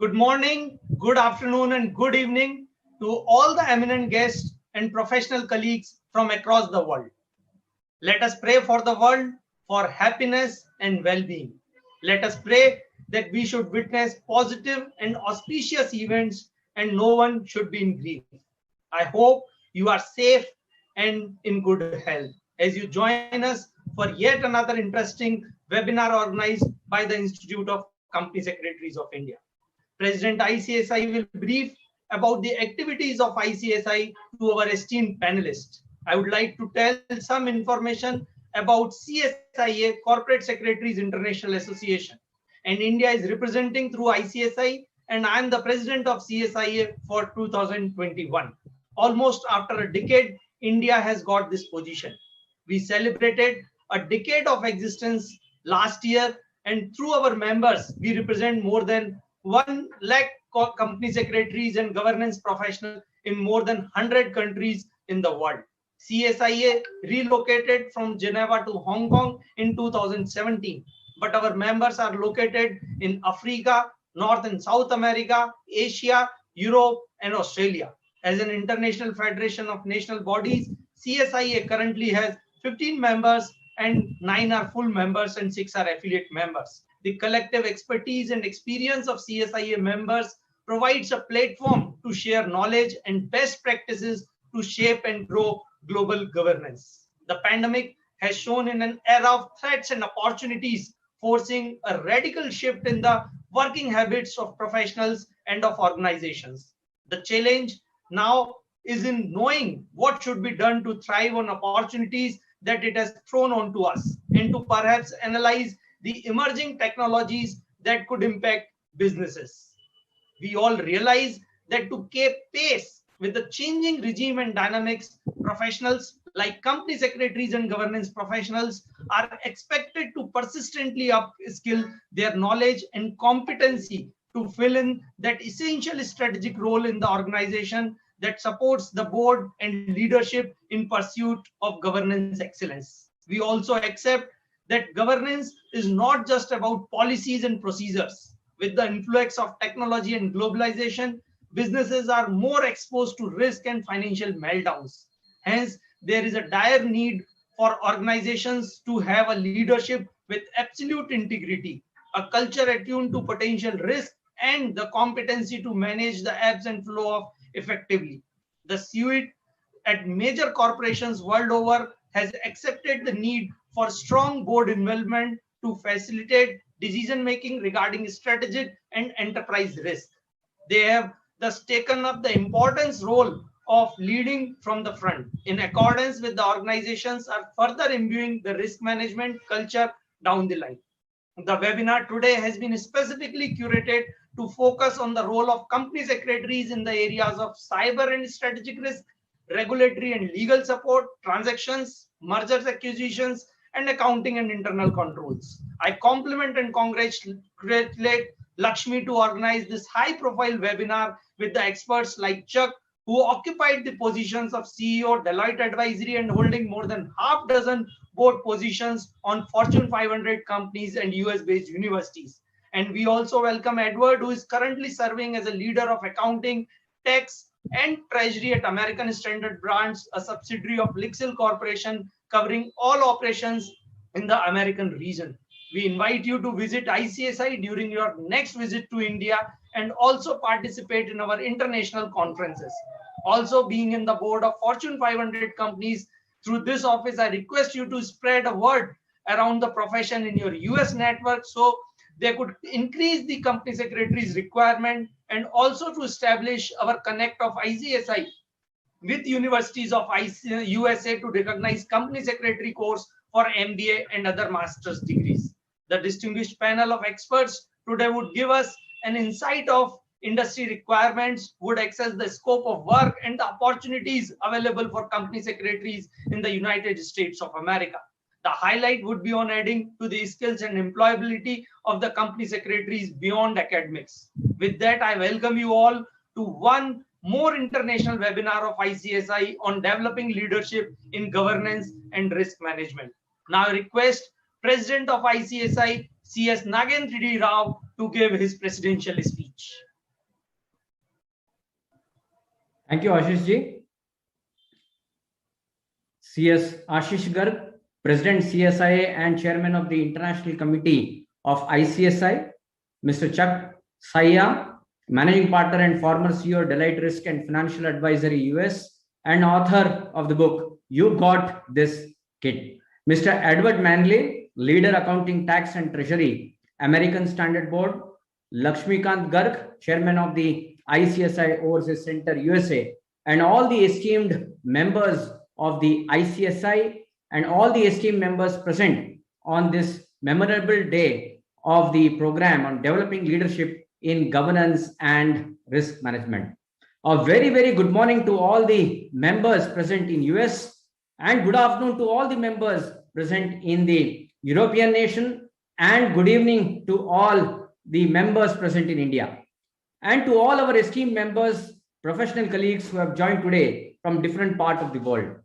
Good morning, good afternoon, and good evening to all the eminent guests and professional colleagues from across the world. Let us pray for the world for happiness and well being. Let us pray that we should witness positive and auspicious events and no one should be in grief. I hope you are safe and in good health as you join us for yet another interesting webinar organized by the Institute of Company Secretaries of India. President ICSI will brief about the activities of ICSI to our esteemed panelists. I would like to tell some information about CSIA, Corporate Secretaries International Association. And India is representing through ICSI, and I am the president of CSIA for 2021. Almost after a decade, India has got this position. We celebrated a decade of existence last year, and through our members, we represent more than 1 lakh company secretaries and governance professionals in more than 100 countries in the world. CSIA relocated from Geneva to Hong Kong in 2017, but our members are located in Africa, North and South America, Asia, Europe, and Australia. As an international federation of national bodies, CSIA currently has 15 members and 9 are full members and 6 are affiliate members. The collective expertise and experience of CSIA members provides a platform to share knowledge and best practices to shape and grow global governance. The pandemic has shown in an era of threats and opportunities, forcing a radical shift in the working habits of professionals and of organizations. The challenge now is in knowing what should be done to thrive on opportunities that it has thrown onto us and to perhaps analyze the emerging technologies that could impact businesses. We all realize that to keep pace with the changing regime and dynamics, professionals like company secretaries and governance professionals are expected to persistently upskill their knowledge and competency to fill in that essential strategic role in the organization that supports the board and leadership in pursuit of governance excellence. We also accept that governance is not just about policies and procedures. With the influx of technology and globalization, businesses are more exposed to risk and financial meltdowns. Hence, there is a dire need for organizations to have a leadership with absolute integrity, a culture attuned to potential risk, and the competency to manage the ebbs and flow of effectively. The suite at major corporations world over has accepted the need for strong board involvement to facilitate decision making regarding strategic and enterprise risk. They have thus taken up the importance role of leading from the front. In accordance with the organizations are further imbuing the risk management culture down the line. The webinar today has been specifically curated to focus on the role of company secretaries in the areas of cyber and strategic risk, regulatory and legal support, transactions, mergers, acquisitions, and accounting and internal controls. I compliment and congratulate Lakshmi to organize this high-profile webinar with the experts like Chuck, who occupied the positions of CEO, Deloitte Advisory, and holding more than half dozen board positions on Fortune 500 companies and US-based universities. And we also welcome Edward, who is currently serving as a leader of accounting, tax, and treasury at American Standard Brands, a subsidiary of Lixil Corporation, covering all operations in the American region. We invite you to visit ICSI during your next visit to India and also participate in our international conferences. Also, being in the board of Fortune 500 companies, through this office, I request you to spread a word around the profession in your US network so they could increase the company secretary's requirement and also to establish our connect of ICSI with universities of USA to recognize company secretary course for MBA and other master's degrees. The distinguished panel of experts today would give us an insight of industry requirements, would access the scope of work and the opportunities available for company secretaries in the United States of America. The highlight would be on adding to the skills and employability of the company secretaries beyond academics. With that, I welcome you all to one more international webinar of ICSI on developing leadership in governance and risk management. Now I request President of ICSI, CS Nagendra Rao, to give his presidential speech. Thank you, Ashish ji. CS Ashish Garg, President CSIA and Chairman of the International Committee of ICSI. Mr. Chuck Saya, Managing Partner and former CEO Deloitte Risk and Financial Advisory US and author of the book You Got This Kid. Mr. Edward Manley, Leader Accounting, Tax and Treasury, American Standard Board. Lakshmikant Garg, Chairman of the ICSI Overseas Center USA, and all the esteemed members of the ICSI and all the esteemed members present on this memorable day of the program on developing leadership in governance and risk management. A very, very good morning to all the members present in US and good afternoon to all the members present in the European nation and good evening to all the members present in India and to all our esteemed members, professional colleagues who have joined today from different parts of the world.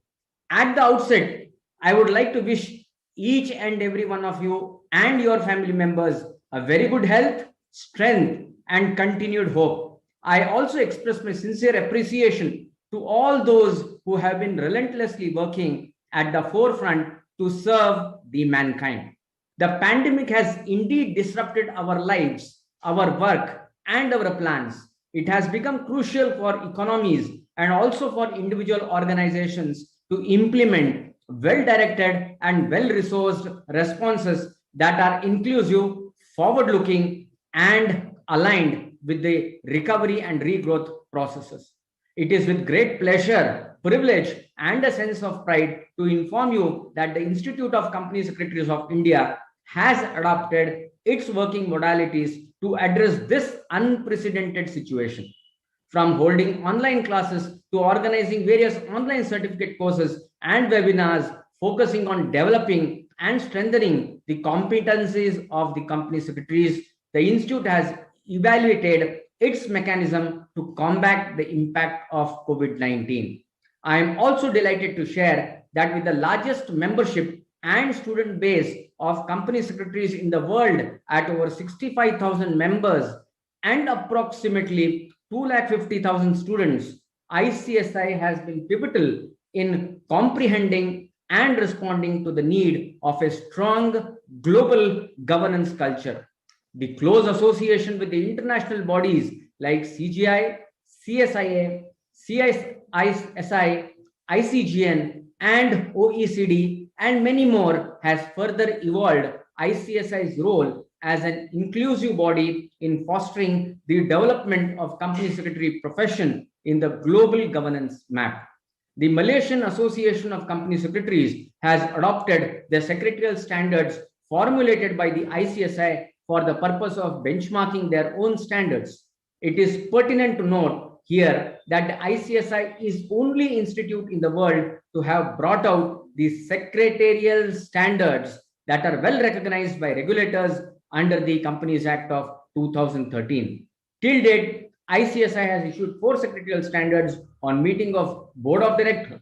At the outset, I would like to wish each and every one of you and your family members a very good health, strength, and continued hope. I also express my sincere appreciation to all those who have been relentlessly working at the forefront to serve the mankind. The pandemic has indeed disrupted our lives, our work, and our plans. It has become crucial for economies and also for individual organizations to implement well-directed and well-resourced responses that are inclusive, forward-looking, and aligned with the recovery and regrowth processes. It is with great pleasure, privilege, and a sense of pride to inform you that the Institute of Company Secretaries of India has adopted its working modalities to address this unprecedented situation. From holding online classes to organizing various online certificate courses and webinars focusing on developing and strengthening the competencies of the company secretaries, the Institute has evaluated its mechanism to combat the impact of COVID-19. I am also delighted to share that with the largest membership and student base of company secretaries in the world at over 65,000 members and approximately 250,000 students, ICSI has been pivotal in comprehending and responding to the need of a strong global governance culture. The close association with the international bodies like CGI, CSIA, CISI, ICGN, and OECD, and many more has further evolved ICSI's role as an inclusive body in fostering the development of company secretary profession in the global governance map. The Malaysian Association of Company Secretaries has adopted the secretarial standards formulated by the ICSI for the purpose of benchmarking their own standards. It is pertinent to note here that the ICSI is only institute in the world to have brought out the secretarial standards that are well recognized by regulators under the Companies Act of 2013. Till date, ICSI has issued 4 secretarial standards on meeting of Board of Directors,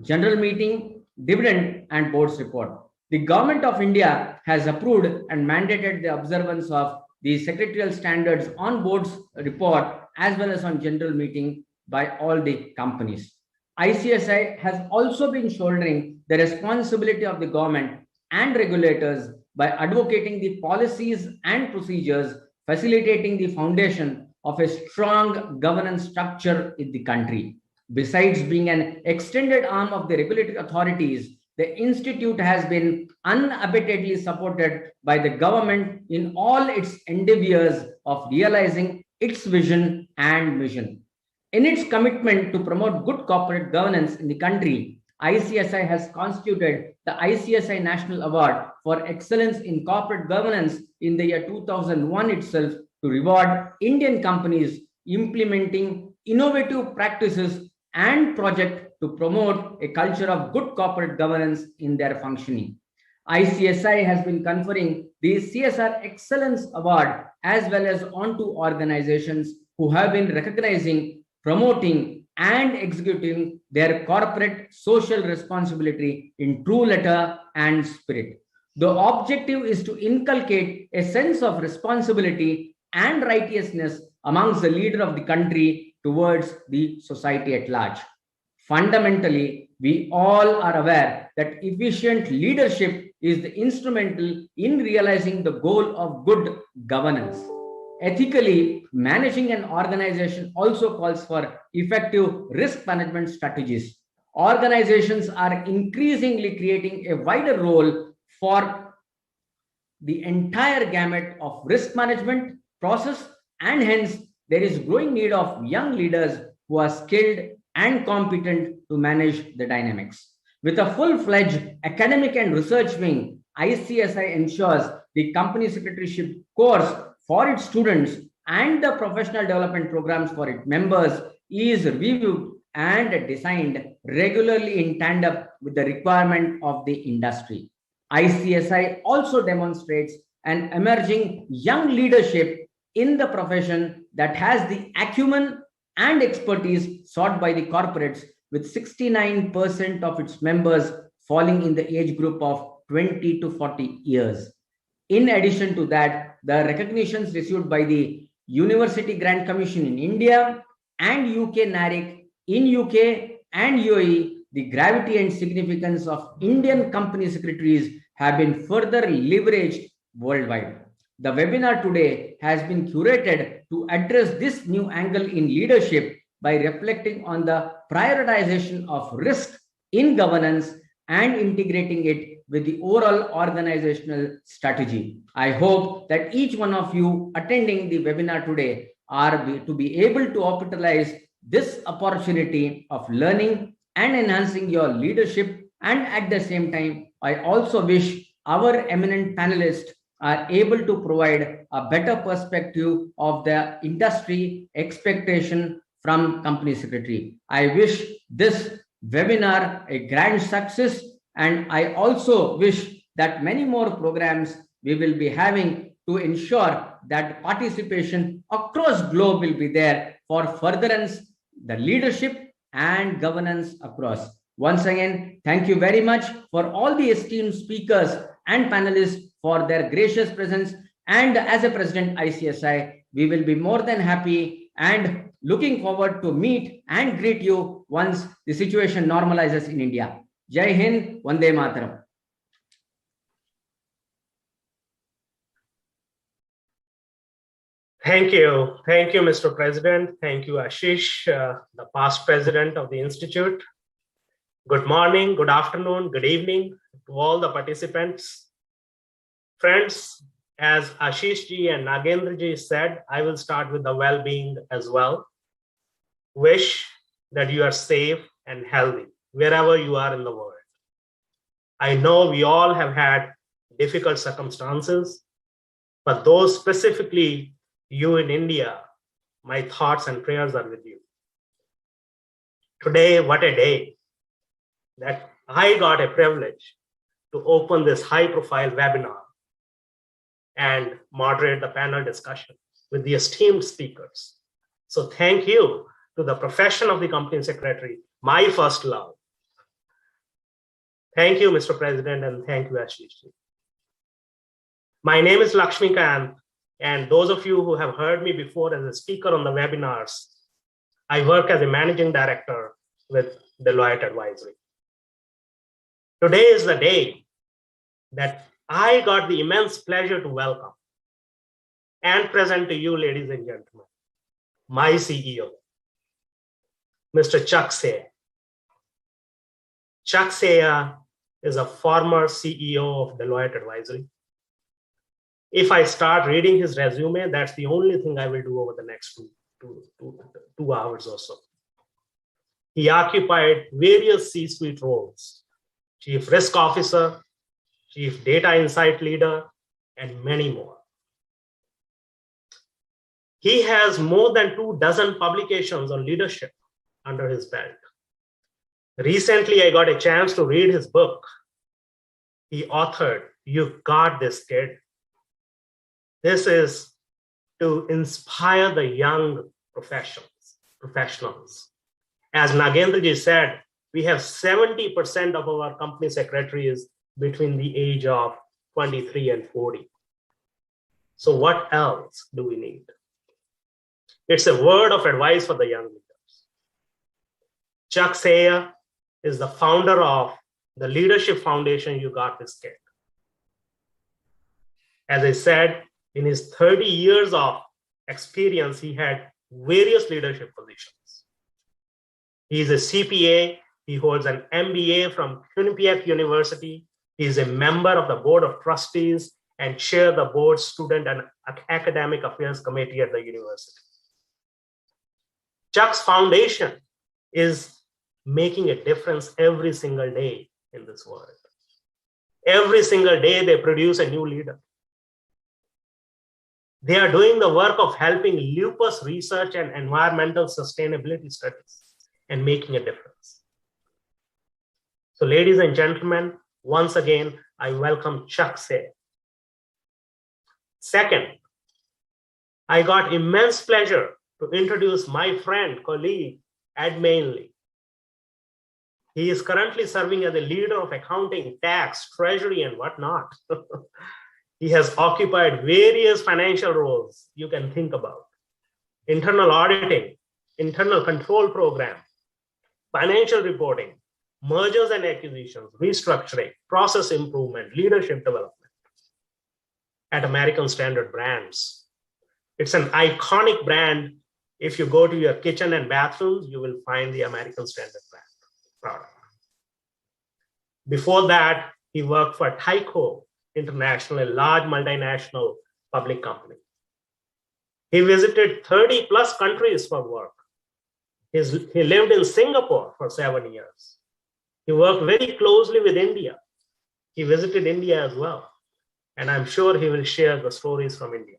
General Meeting, Dividend, and Board's report. The Government of India has approved and mandated the observance of the secretarial standards on Board's report as well as on General Meeting by all the companies. ICSI has also been shouldering the responsibility of the government and regulators by advocating the policies and procedures facilitating the foundation of a strong governance structure in the country. Besides being an extended arm of the regulatory authorities, the Institute has been unabatedly supported by the government in all its endeavors of realizing its vision and mission. In its commitment to promote good corporate governance in the country, ICSI has constituted the ICSI National Award for Excellence in Corporate Governance in the year 2001 itself to reward Indian companies implementing innovative practices and projects to promote a culture of good corporate governance in their functioning. ICSI has been conferring the CSR Excellence Award as well as onto organizations who have been recognizing, promoting, and executing their corporate social responsibility in true letter and spirit. The objective is to inculcate a sense of responsibility and righteousness amongst the leader of the country towards the society at large. Fundamentally, we all are aware that efficient leadership is the instrumental in realizing the goal of good governance. Ethically, managing an organization also calls for effective risk management strategies. Organizations are increasingly creating a wider role for the entire gamut of risk management process, and hence there is growing need of young leaders who are skilled and competent to manage the dynamics. With a full-fledged academic and research wing, ICSI ensures the company secretaryship course for its students and the professional development programs for its members is reviewed and designed regularly in tandem with the requirement of the industry. ICSI also demonstrates an emerging young leadership in the profession that has the acumen and expertise sought by the corporates, with 69% of its members falling in the age group of 20 to 40 years. In addition to that, the recognitions received by the University Grant Commission in India and UK NARIC in UK and UAE, the gravity and significance of Indian company secretaries have been further leveraged worldwide. The webinar today has been curated to address this new angle in leadership by reflecting on the prioritization of risk in governance and integrating it with the overall organizational strategy. I hope that each one of you attending the webinar today are to be able to capitalize this opportunity of learning and enhancing your leadership. And at the same time, I also wish our eminent panelists are able to provide a better perspective of the industry expectation from company secretary. I wish this webinar a grand success, and I also wish that many more programs we will be having to ensure that participation across globe will be there for furtherance the leadership and governance across. Once again, thank you very much for all the esteemed speakers and panelists for their gracious presence. And as a President ICSI, we will be more than happy and looking forward to meet and greet you once the situation normalizes in India. Jai Hind, Vande Mataram. Thank you. Thank you, Mr. President. Thank you, Ashish, the past president of the Institute. Good morning, good afternoon, good evening to all the participants. Friends, as Ashish ji and Nagendra ji said, I will start with the well-being as well. Wish that you are safe and healthy wherever you are in the world. I know we all have had difficult circumstances, but those specifically you in India, my thoughts and prayers are with you. Today, what a day that I got a privilege to open this high-profile webinar and moderate the panel discussion with the esteemed speakers. So thank you to the profession of the company secretary, my first love. Thank you, Mr. President, and thank you, Ashish. My name is Lakshmikant, and those of you who have heard me before as a speaker on the webinars, I work as a managing director with Deloitte Advisory. Today is the day that I got the immense pleasure to welcome and present to you, ladies and gentlemen, my CEO, Mr. Chuck Seah. Chuck Seah is a former CEO of Deloitte Advisory. If I start reading his resume, that's the only thing I will do over the next two hours or so. He occupied various C-suite roles: Chief Risk Officer, Chief Data Insight Leader, and many more. He has more than 24 publications on leadership under his belt. Recently, I got a chance to read his book. He authored, "You've Got This, Kid." This is to inspire the young professionals. As Nagendra ji said, we have 70% of our company secretaries between the age of 23 and 40. So what else do we need? It's a word of advice for the young leaders. Chuck Sayer is the founder of the leadership foundation You Got This Kid. As I said, in his 30 years of experience, he had various leadership positions. He is a CPA. He holds an MBA from Quinnipiac University. He is a member of the Board of Trustees and chair the board student and academic affairs committee at the university. Chuck's foundation is making a difference every single day in this world. Every single day they produce a new leader. They are doing the work of helping lupus research and environmental sustainability studies and making a difference. So ladies and gentlemen, once again, I welcome Chuck Sayer. Second, I got immense pleasure to introduce my friend, colleague, Ed Mainley. He is currently serving as a leader of accounting, tax, treasury, and whatnot. He has occupied various financial roles you can think about: internal auditing, internal control program, financial reporting, mergers and acquisitions, restructuring, process improvement, leadership development at American Standard Brands. It's an iconic brand. If you go to your kitchen and bathrooms, you will find the American Standard brand product. Before that, he worked for Tyco International, a large multinational public company. He visited 30 plus countries for work. He lived in Singapore for 7 years. He worked very closely with India. He visited India as well. And I'm sure he will share the stories from India.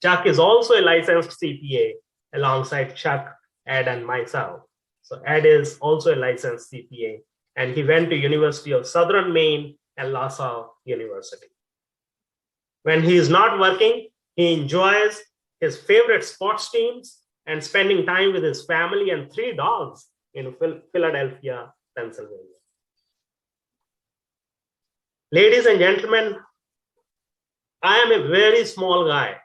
Chuck is also a licensed CPA alongside Chuck, Ed, and myself. So Ed is also a licensed CPA, and he went to University of Southern Maine and LaSalle University. When he is not working, he enjoys his favorite sports teams and spending time with his family and 3 dogs in Philadelphia, Pennsylvania. Ladies and gentlemen, I am a very small guy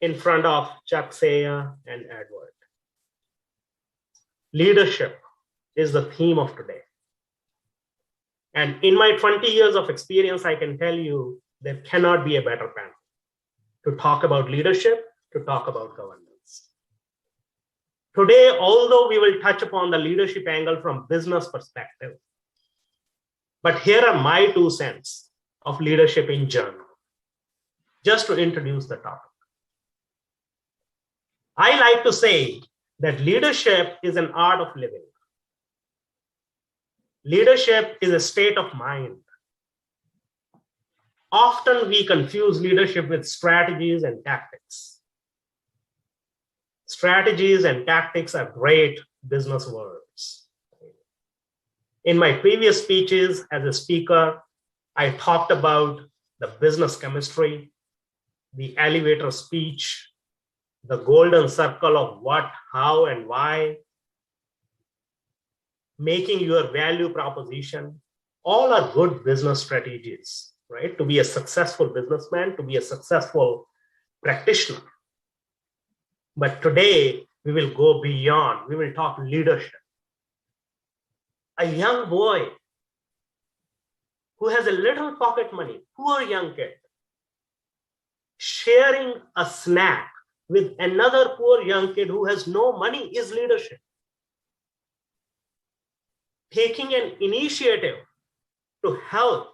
in front of Chuck Sayer and Edward. Leadership is the theme of today. And in my 20 years of experience, I can tell you there cannot be a better panel to talk about leadership, to talk about governance. Today, although we will touch upon the leadership angle from business perspective, but here are my 2 cents of leadership in general, just to introduce the topic. I like to say that leadership is an art of living. Leadership is a state of mind. Often we confuse leadership with strategies and tactics. Strategies and tactics are great business words. In my previous speeches as a speaker, I talked about the business chemistry, the elevator speech, the golden circle of what, how, and why, making your value proposition. All are good business strategies, right? To be a successful businessman, to be a successful practitioner. But today, we will go beyond. We will talk leadership. A young boy who has a little pocket money, poor young kid, sharing a snack with another poor young kid who has no money is leadership. Taking an initiative to help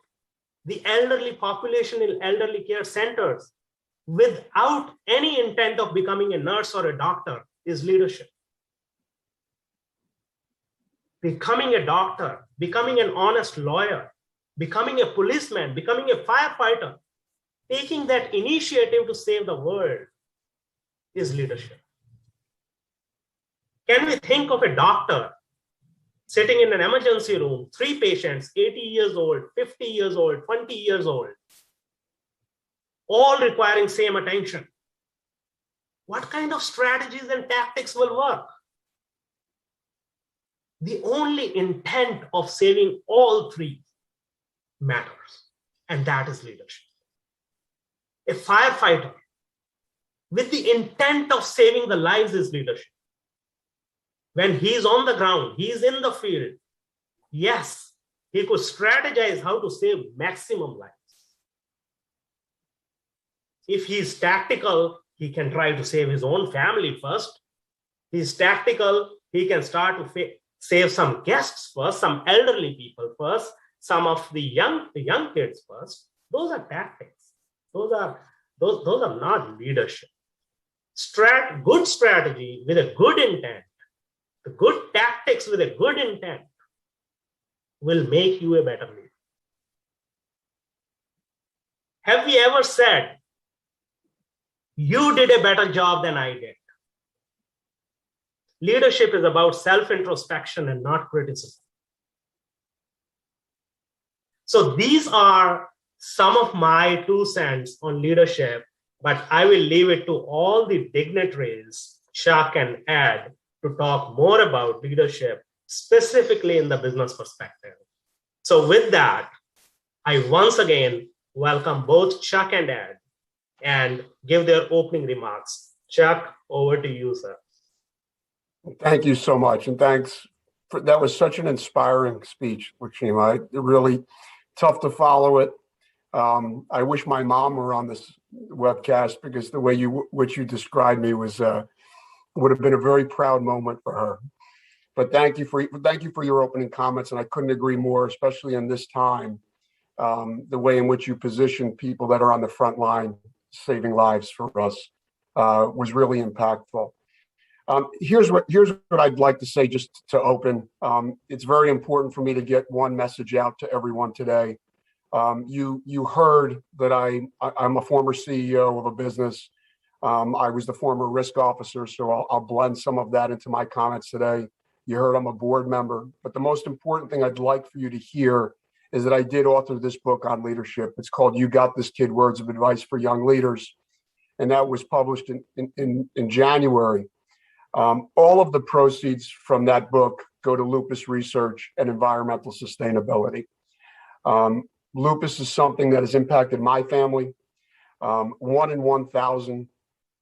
the elderly population in elderly care centers without any intent of becoming a nurse or a doctor is leadership. Becoming a doctor, becoming an honest lawyer, becoming a policeman, becoming a firefighter, taking that initiative to save the world is leadership. Can we think of a doctor sitting in an emergency room, 3 patients, 80 years old, 50 years old, 20 years old, all requiring same attention? What kind of strategies and tactics will work? The only intent of saving all 3 matters, and that is leadership. A firefighter with the intent of saving the lives is leadership. When he's on the ground, he's in the field, yes, he could strategize how to save maximum lives. If he's tactical, he can try to save his own family first. He's tactical, he can start to save some guests first, some elderly people first, some of the young kids first. Those are tactics. Those are not leadership. Good strategy with a good intent, the good tactics with a good intent will make you a better leader. Have we ever said, you did a better job than I did? Leadership is about self-introspection and not criticism. So these are some of my 2 cents on leadership, but I will leave it to all the dignitaries, Chuck and Ed, to talk more about leadership, specifically in the business perspective. So with that, I once again welcome both Chuck and Ed and give their opening remarks. Chuck, over to you, sir. Thank you so much. And thanks. That was such an inspiring speech, Lakshmi. Really tough to follow it. I wish my mom were on this webcast, because the way which you described me would have been a very proud moment for her. But thank you for your opening comments, and I couldn't agree more, especially in this time. The way in which you position people that are on the front line saving lives for us was really impactful. Here's what I'd like to say just to open. It's very important for me to get one message out to everyone today. You heard that I'm a former CEO of a business. I was the former risk officer, so I'll blend some of that into my comments today. You heard I'm a board member, but the most important thing I'd like for you to hear is that I did author this book on leadership. It's called You Got This Kid, Words of Advice for Young Leaders. And that was published in January. All of the proceeds from that book go to lupus research and environmental sustainability. Lupus is something that has impacted my family. 1 in 1,000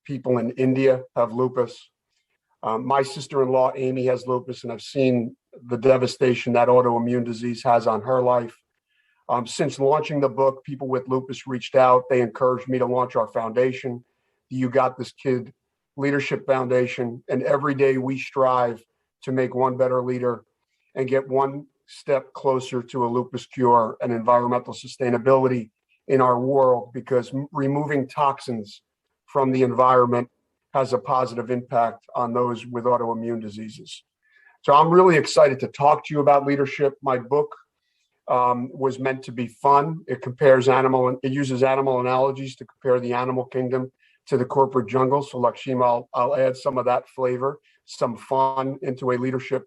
people in India have lupus. My sister-in-law, Amy, has lupus, and I've seen the devastation that autoimmune disease has on her life. Since launching the book, people with lupus reached out. They encouraged me to launch our foundation, the You Got This Kid Leadership Foundation. And every day we strive to make one better leader and get one step closer to a lupus cure and environmental sustainability in our world, because removing toxins from the environment has a positive impact on those with autoimmune diseases. So I'm really excited to talk to you about leadership. My book was meant to be fun. It uses animal analogies to compare the animal kingdom to the corporate jungle. So Lakshmi, I'll add some of that flavor, some fun into a leadership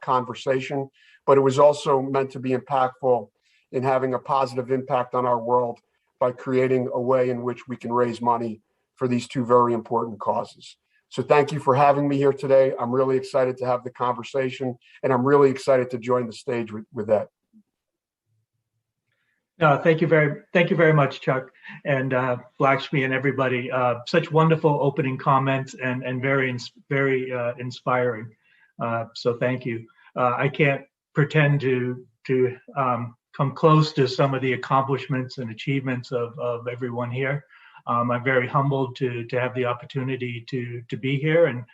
conversation. But it was also meant to be impactful in having a positive impact on our world by creating a way in which we can raise money for these 2 very important causes. So thank you for having me here today. I'm really excited to have the conversation, and I'm really excited to join the stage with that. Thank you very much, Chuck, and Lakshmi and everybody. Such wonderful opening comments and very inspiring. So thank you. I can't pretend to come close to some of the accomplishments and achievements of everyone here. I'm very humbled to have the opportunity to be here, and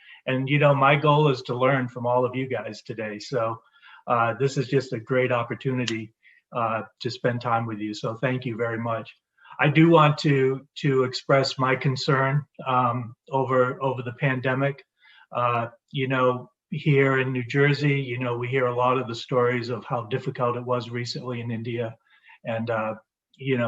my goal is to learn from all of you guys today. So this is just a great opportunity to spend time with you. So thank you very much. I do want to express my concern over the pandemic. Here in New Jersey, we hear a lot of the stories of how difficult it was recently in India, and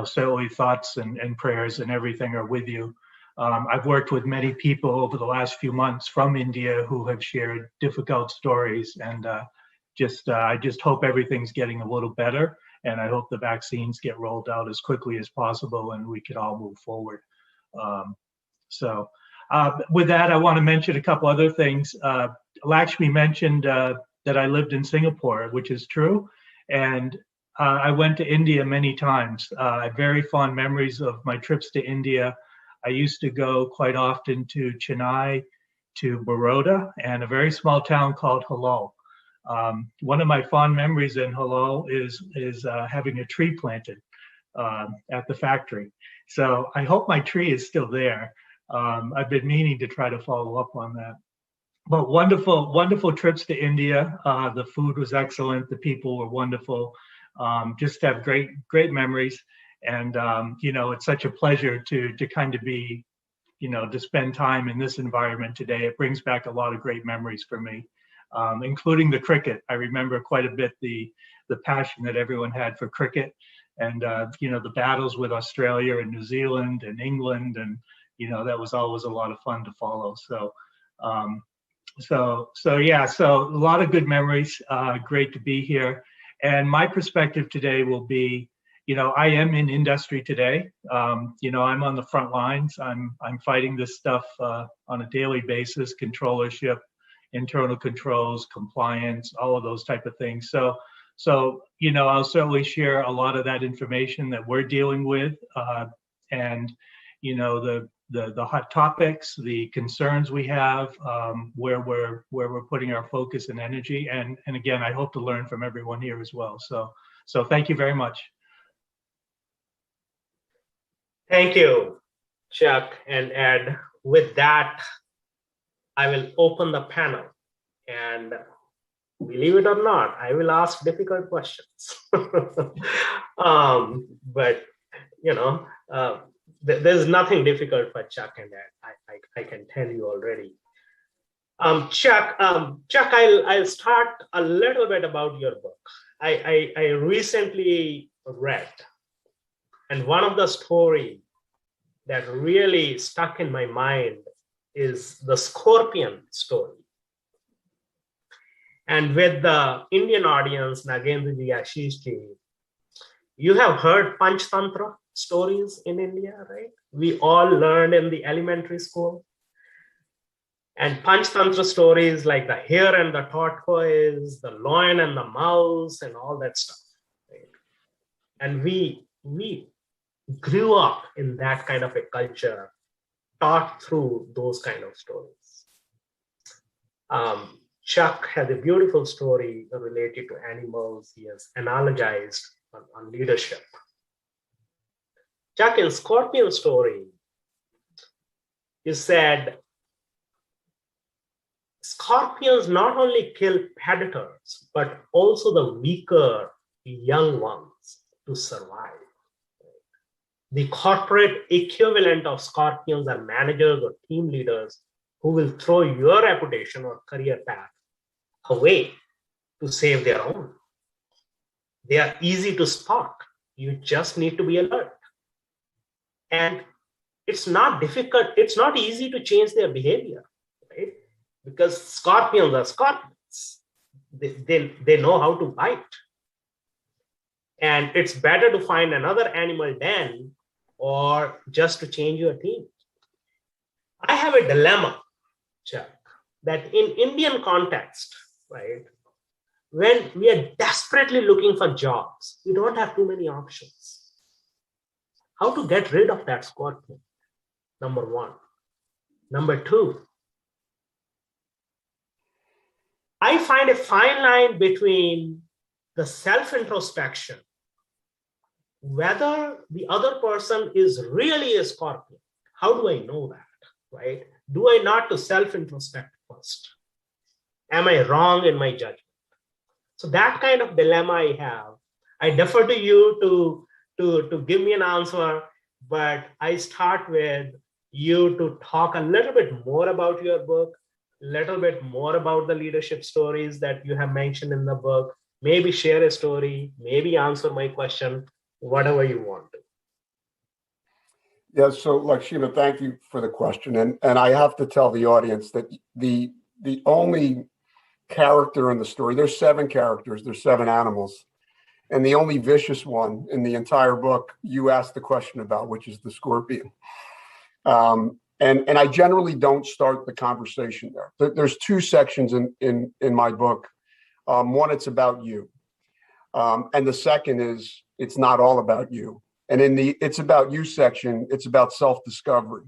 certainly thoughts and prayers and everything are with you. I've worked with many people over the last few months from India who have shared difficult stories, and I just hope everything's getting a little better, and I hope the vaccines get rolled out as quickly as possible and we can all move forward. With that, I want to mention a couple other things. Lakshmi mentioned that I lived in Singapore, which is true, and I went to India many times. I have very fond memories of my trips to India. I used to go quite often to Chennai, to Baroda, and a very small town called Halol. One of my fond memories in Halol is having a tree planted at the factory. So I hope my tree is still there. I've been meaning to try to follow up on that. But wonderful, wonderful trips to India. The food was excellent. The people were wonderful. Just have great, great memories. And, it's such a pleasure to kind of be, to spend time in this environment today. It brings back a lot of great memories for me, including the cricket. I remember quite a bit the passion that everyone had for cricket, and, the battles with Australia and New Zealand and England. And, that was always a lot of fun to follow. So a lot of good memories. Great to be here. And my perspective today will be, I am in industry today. I'm on the front lines. I'm fighting this stuff on a daily basis: controllership, internal controls, compliance, all of those type of things. So I'll certainly share a lot of that information that we're dealing with, and the hot topics, the concerns we have, where we're putting our focus and energy. And again, I hope to learn from everyone here as well. So thank you very much. Thank you, Chuck and Ed. With that, I will open the panel, and believe it or not, I will ask difficult questions. But there's nothing difficult for Chuck and Ed. I can tell you already. Chuck, I'll start a little bit about your book. I recently read, and one of the stories that really stuck in my mind is the scorpion story. And with the Indian audience, Nagendraji, Ashishji, you have heard Panch Tantra stories in India, right? We all learned in the elementary school. And Panch Tantra stories like the hare and the tortoise, the lion and the mouse, and all that stuff. Right? And we grew up in that kind of a culture, taught through those kind of stories. Chuck has a beautiful story related to animals. He has analogized on leadership. Chuck, in Scorpion story, you said, scorpions not only kill predators, but also the weaker young ones to survive. The corporate equivalent of scorpions are managers or team leaders who will throw your reputation or career path away to save their own. They are easy to spot. You just need to be alert. And it's not difficult. It's not easy to change their behavior, right? Because scorpions are scorpions. They know how to bite. And it's better to find another animal den or just to change your team. I have a dilemma, Chuck, that in Indian context, right, when we are desperately looking for jobs, we don't have too many options. How to get rid of that scorpion? Number one. Number two, I find a fine line between the self-introspection, whether the other person is really a scorpion. How do I know that, right? Do I not to self-introspect first? Am I wrong in my judgment? So that kind of dilemma I have. I defer to you to give me an answer, but I start with you to talk a little bit more about your book, a little bit more about the leadership stories that you have mentioned in the book, maybe share a story, maybe answer my question, whatever you want to. Yes, so Lakshmi, thank you for the question. And I have to tell the audience that the only character in the story, there's 7 characters, there's 7 animals. And the only vicious one in the entire book, you asked the question about, which is the scorpion. And I generally don't start the conversation there. There's 2 sections in my book. One, it's about you. And the second is, it's not all about you. And in the it's about you section, it's about self-discovery.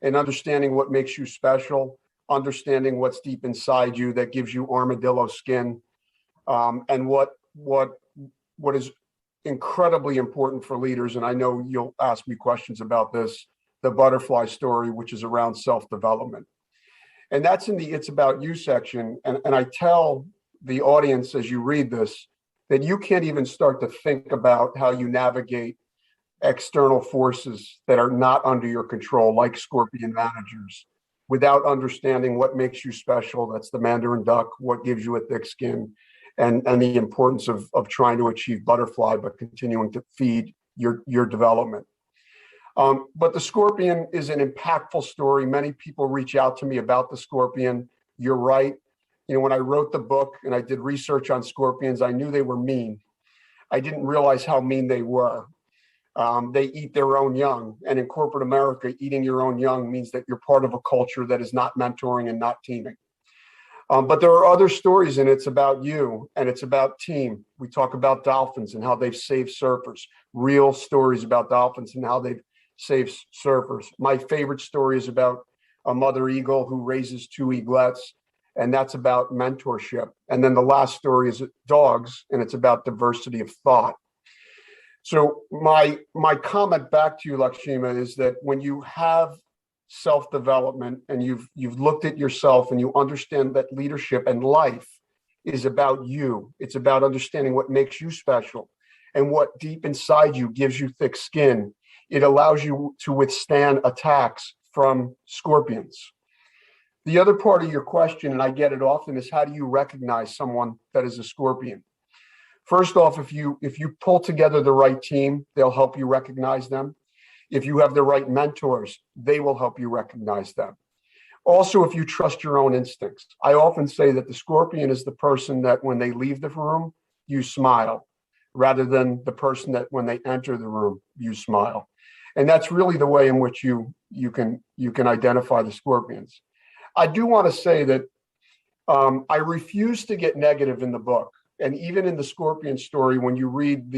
and understanding what makes you special, understanding what's deep inside you that gives you armadillo skin, and what is incredibly important for leaders. And I know you'll ask me questions about this, the butterfly story, which is around self-development. And that's in the It's About You section. And I tell the audience as you read this, that you can't even start to think about how you navigate external forces that are not under your control, like scorpion managers, without understanding what makes you special. That's the Mandarin duck, what gives you a thick skin, and the importance of trying to achieve butterfly, but continuing to feed your development. But the scorpion is an impactful story. Many people reach out to me about the scorpion. You're right. You know, when I wrote the book and I did research on scorpions, I knew they were mean. I didn't realize how mean they were. They eat their own young. And in corporate America, eating your own young means that you're part of a culture that is not mentoring and not teaming. But there are other stories, and it's about you, and it's about team. We talk about dolphins and how they've saved surfers, real stories about dolphins and how they've saved surfers. My favorite story is about a mother eagle who raises 2 eaglets, and that's about mentorship. And then the last story is dogs, and it's about diversity of thought. So my comment back to you, Lakshima, is that when you have self-development and you've looked at yourself and you understand that leadership and life is about you, it's about understanding what makes you special and what deep inside you gives you thick skin. It allows you to withstand attacks from scorpions. The other part of your question, and I get it often, is how do you recognize someone that is a scorpion? First off, if you pull together the right team, they'll help you recognize them. If you have the right mentors, they will help you recognize them. Also, if you trust your own instincts. I often say that the scorpion is the person that when they leave the room, you smile, rather than the person that when they enter the room, you smile. And that's really the way in which you can identify the scorpions. I do want to say that I refuse to get negative in the book. And even in the scorpion story, when you read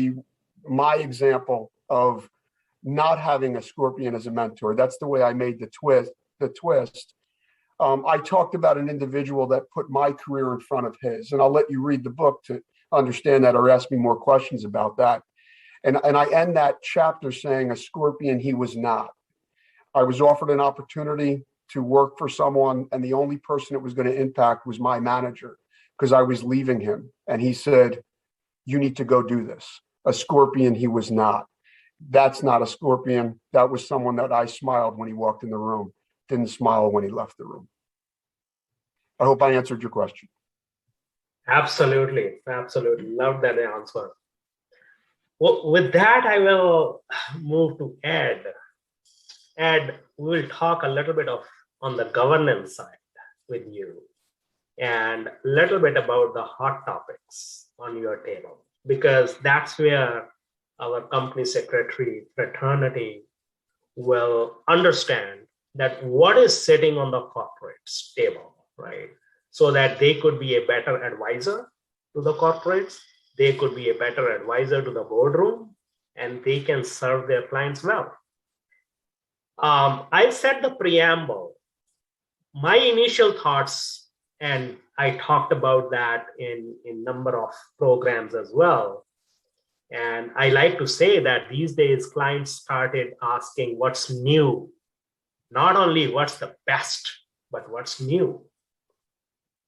my example of not having a scorpion as a mentor, that's the way I made the twist. I talked about an individual that put my career in front of his, and I'll let you read the book to understand that or ask me more questions about that. And I end that chapter saying a scorpion he was not. I was offered an opportunity to work for someone, and the only person it was going to impact was my manager, because I was leaving him. And he said, you need to go do this. A scorpion he was not. That's not a scorpion. That was someone that I smiled when he walked in the room, didn't smile when he left the room. I hope I answered your question. Absolutely. Absolutely. Love that answer. Well, with that, I will move to Ed. Ed, we will talk a little bit on the governance side with you and a little bit about the hot topics on your table, because that's where our company secretary fraternity will understand that what is sitting on the corporate's table, right? So that they could be a better advisor to the corporates, they could be a better advisor to the boardroom, and they can serve their clients well. I said the preamble. My initial thoughts, and I talked about that in a number of programs as well. And I like to say that these days clients started asking what's new, not only what's the best, but what's new.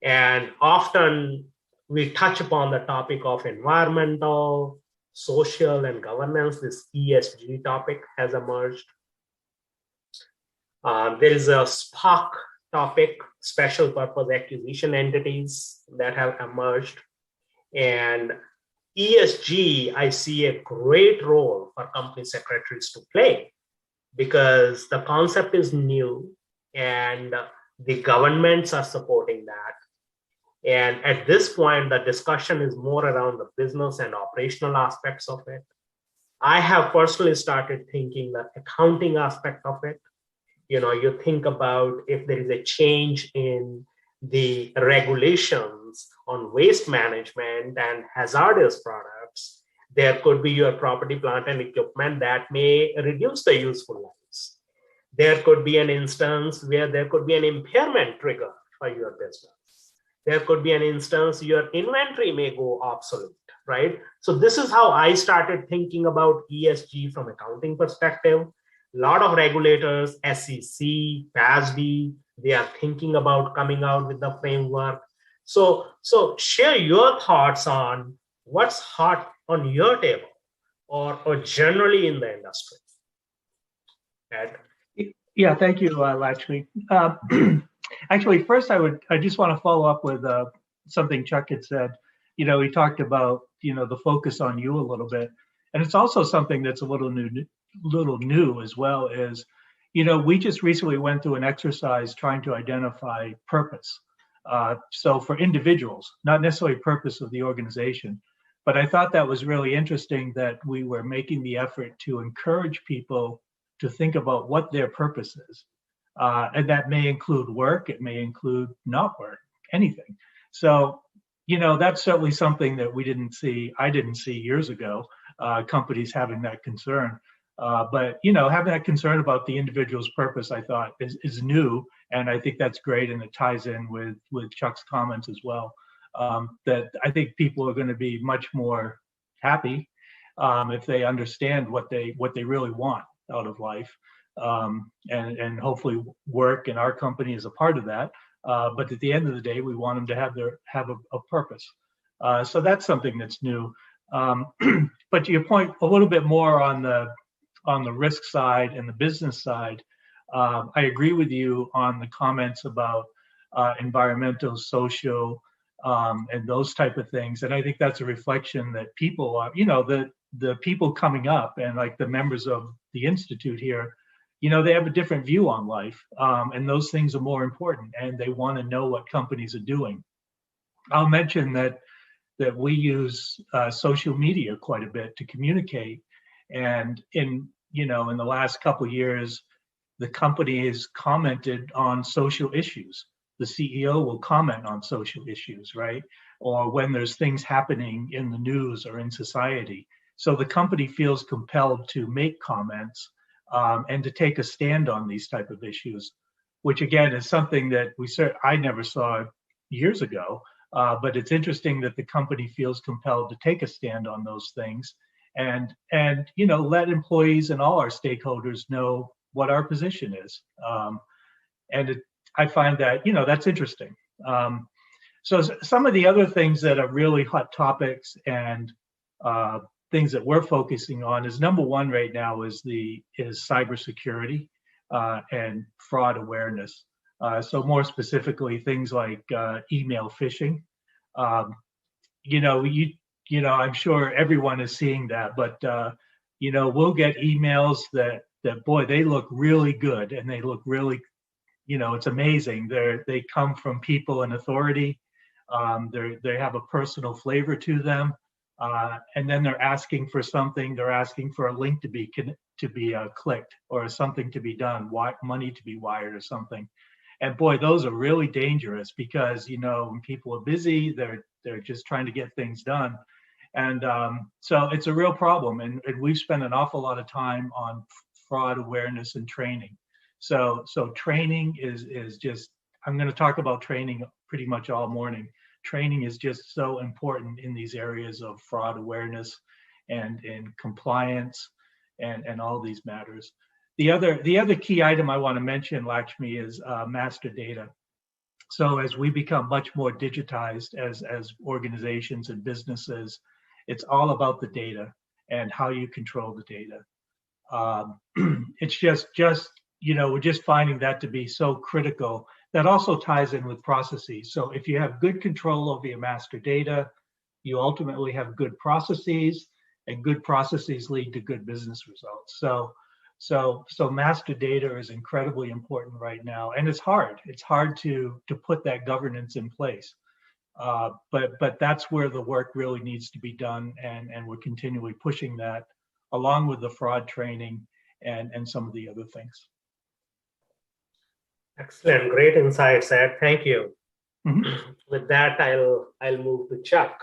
And often we touch upon the topic of environmental, social, and governance. This ESG topic has emerged. There is a SPAC topic, special purpose acquisition entities, that have emerged. And ESG, I see a great role for company secretaries to play, because the concept is new and the governments are supporting that. And at this point, the discussion is more around the business and operational aspects of it. I have personally started thinking the accounting aspect of it. You know, you think about if there is a change in the regulations on waste management and hazardous products, there could be your property, plant, and equipment that may reduce the useful lives. There could be an instance where there could be an impairment trigger for your business. There could be an instance your inventory may go obsolete, right? So this is how I started thinking about ESG from accounting perspective. A lot of regulators, SEC, FASB, they are thinking about coming out with the framework. So share your thoughts on what's hot on your table or generally in the industry. Ed? Yeah, thank you, Lakshmi. Actually, first I just want to follow up with something Chuck had said. He talked about, the focus on you a little bit. And it's also something that's a little new as well is, we just recently went through an exercise trying to identify purpose. So for individuals, not necessarily purpose of the organization, but I thought that was really interesting that we were making the effort to encourage people to think about what their purpose is. And that may include work, it may include not work, anything. So, that's certainly something that I didn't see years ago, companies having that concern. But, having that concern about the individual's purpose, I thought is new. And I think that's great. And it ties in with Chuck's comments as well, that I think people are going to be much more happy if they understand what they really want out of life, and hopefully work in our company is a part of that. But at the end of the day, we want them to have a purpose. So that's something that's new. But to your point, a little bit more on the risk side and the business side, I agree with you on the comments about environmental, social, and those type of things. And I think that's a reflection that people are, the people coming up and like the members of the Institute here, they have a different view on life, and those things are more important, and they want to know what companies are doing. I'll mention that we use social media quite a bit to communicate, and in the last couple of years, the company has commented on social issues. The CEO will comment on social issues, right? Or when there's things happening in the news or in society. So the company feels compelled to make comments and to take a stand on these type of issues, which again is something that I never saw years ago. But it's interesting that the company feels compelled to take a stand on those things, and let employees and all our stakeholders know what our position is. I find that that's interesting. So some of the other things that are really hot topics and things that we're focusing on is number one right now is cybersecurity and fraud awareness. So more specifically, things like email phishing. I'm sure everyone is seeing that, but we'll get emails that boy, they look really good and they look really, it's amazing. They come from people in authority. They have a personal flavor to them. And then they're asking for something. They're asking for a link to be clicked or something to be done, money to be wired or something. And boy, those are really dangerous because when people are busy, they're just trying to get things done. And so it's a real problem. And we've spent an awful lot of time on fraud awareness and training. So training is just, I'm going to talk about training pretty much all morning. Training is just so important in these areas of fraud awareness and compliance and all these matters. The other key item I want to mention, Lakshmi, is master data. So as we become much more digitized as organizations and businesses, it's all about the data and how you control the data. It's just we're just finding that to be so critical. That also ties in with processes. So if you have good control over your master data, you ultimately have good processes, and good processes lead to good business results. So master data is incredibly important right now, and it's hard. It's hard to put that governance in place. But that's where the work really needs to be done, and we're continually pushing that, along with the fraud training and some of the other things. Excellent, great insights, Ed. Thank you. Mm-hmm. With that, I'll move to Chuck.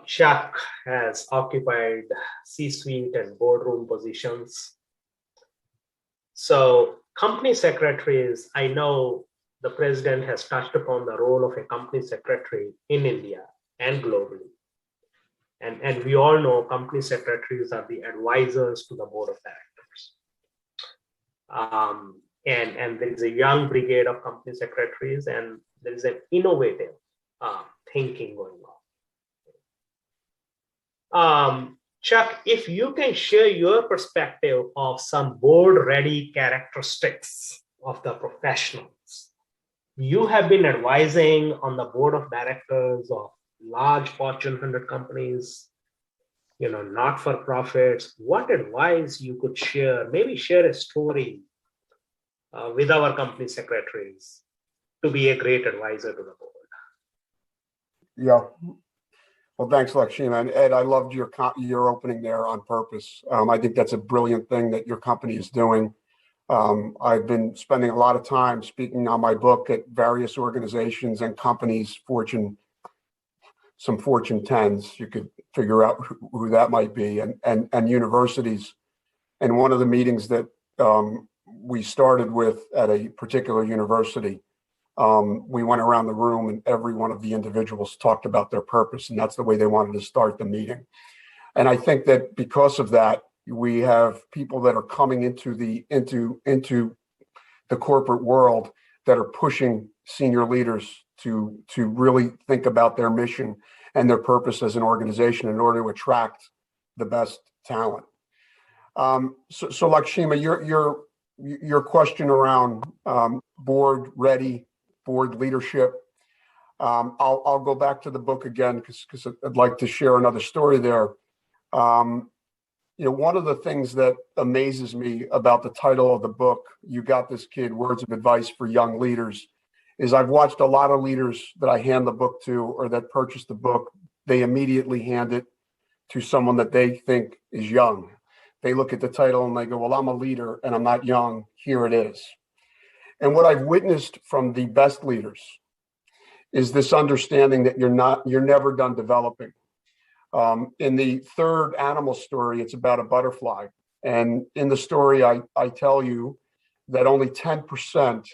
Chuck has occupied C-suite and boardroom positions. So company secretaries, I know the president has touched upon the role of a company secretary in India and globally. And we all know company secretaries are the advisors to the board of directors. And there is a young brigade of company secretaries, and there is an innovative thinking going on. Chuck, if you can share your perspective of some board-ready characteristics of the professionals. You have been advising on the board of directors of large Fortune 100 companies, not-for-profits. What advice you could share? Maybe share a story with our company secretaries to be a great advisor to the board. Yeah. Well, thanks, Lakshmi. And Ed, I loved your opening there on purpose. I think that's a brilliant thing that your company is doing. I've been spending a lot of time speaking on my book at various organizations and companies, some Fortune 10s. You could figure out who that might be, and universities. And one of the meetings that we started with at a particular university, we went around the room and every one of the individuals talked about their purpose, and that's the way they wanted to start the meeting. And I think that because of that, we have people that are coming into the corporate world that are pushing senior leaders to really think about their mission and their purpose as an organization in order to attract the best talent. So Lakshmi, your question around board ready, board leadership. I'll go back to the book again because I'd like to share another story there. One of the things that amazes me about the title of the book, You Got This Kid, Words of Advice for Young Leaders, is I've watched a lot of leaders that I hand the book to or that purchase the book, they immediately hand it to someone that they think is young. They look at the title and they go, well, I'm a leader and I'm not young. Here it is. And what I've witnessed from the best leaders is this understanding that you're never done developing. In the third animal story, it's about a butterfly. And in the story, I tell you that only 10%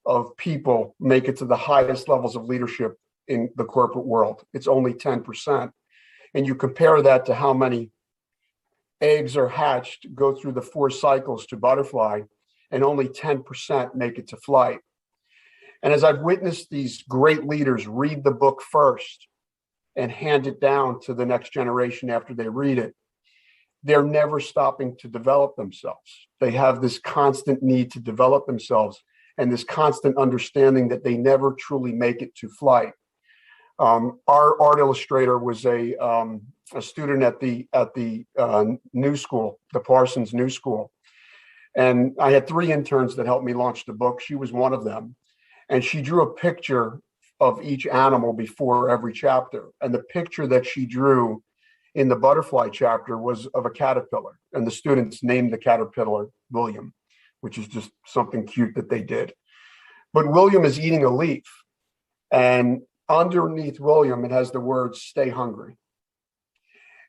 of people make it to the highest levels of leadership in the corporate world. It's only 10%. And you compare that to how many eggs are hatched, go through the 4 cycles to butterfly, and only 10% make it to flight. And as I've witnessed these great leaders read the book first and hand it down to the next generation after they read it, they're never stopping to develop themselves. They have this constant need to develop themselves and this constant understanding that they never truly make it to flight. Our art illustrator was a student at the New School, the Parsons New School. And I had 3 interns that helped me launch the book. She was one of them. And she drew a picture of each animal before every chapter. And the picture that she drew in the butterfly chapter was of a caterpillar. And the students named the caterpillar William, which is just something cute that they did. But William is eating a leaf. And underneath William, it has the words, stay hungry.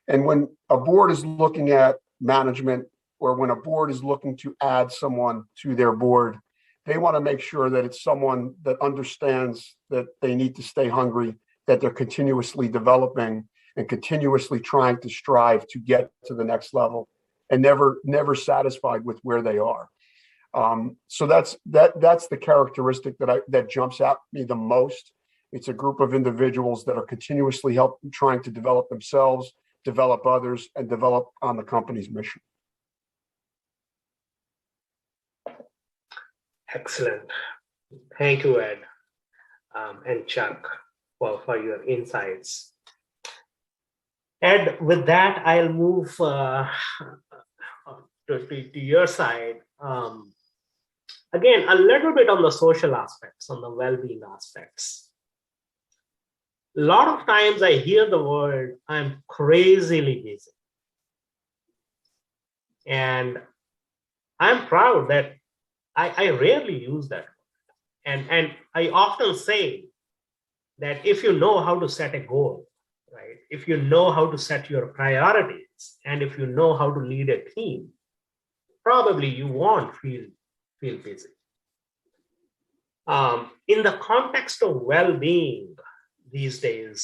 And when a board is looking at management, or when a board is looking to add someone to their board, they want to make sure that it's someone that understands that they need to stay hungry, that they're continuously developing and continuously trying to strive to get to the next level and never satisfied with where they are. So that's the characteristic that jumps at me the most. It's a group of individuals that are continuously trying to develop themselves, develop others, and develop on the company's mission. Excellent. Thank you, Ed and Chuck, for your insights. Ed, with that, I'll move to your side. Again, a little bit on the social aspects, on the well-being aspects. A lot of times I hear the word, I'm crazily busy. And I'm proud that I rarely use that word. And I often say that if you know how to set a goal, right? If you know how to set your priorities, and if you know how to lead a team, probably you won't feel busy. In the context of well-being these days,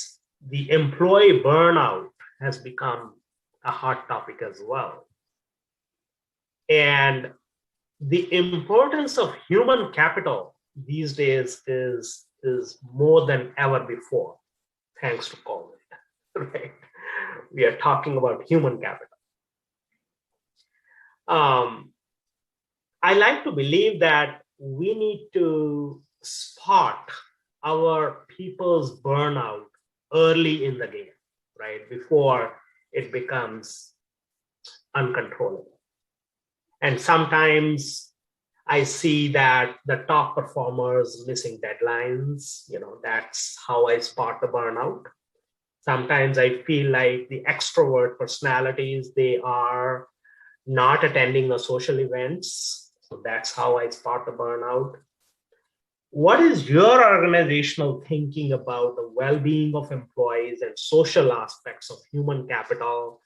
the employee burnout has become a hot topic as well. And the importance of human capital these days is more than ever before, thanks to COVID, right? We are talking about human capital. I like to believe that we need to spot our people's burnout early in the game, right? Before it becomes uncontrollable. And sometimes I see that the top performers missing deadlines, that's how I spot the burnout. Sometimes I feel like the extrovert personalities, they are not attending the social events. So that's how I spot the burnout. What is your organizational thinking about the well-being of employees and social aspects of human capital,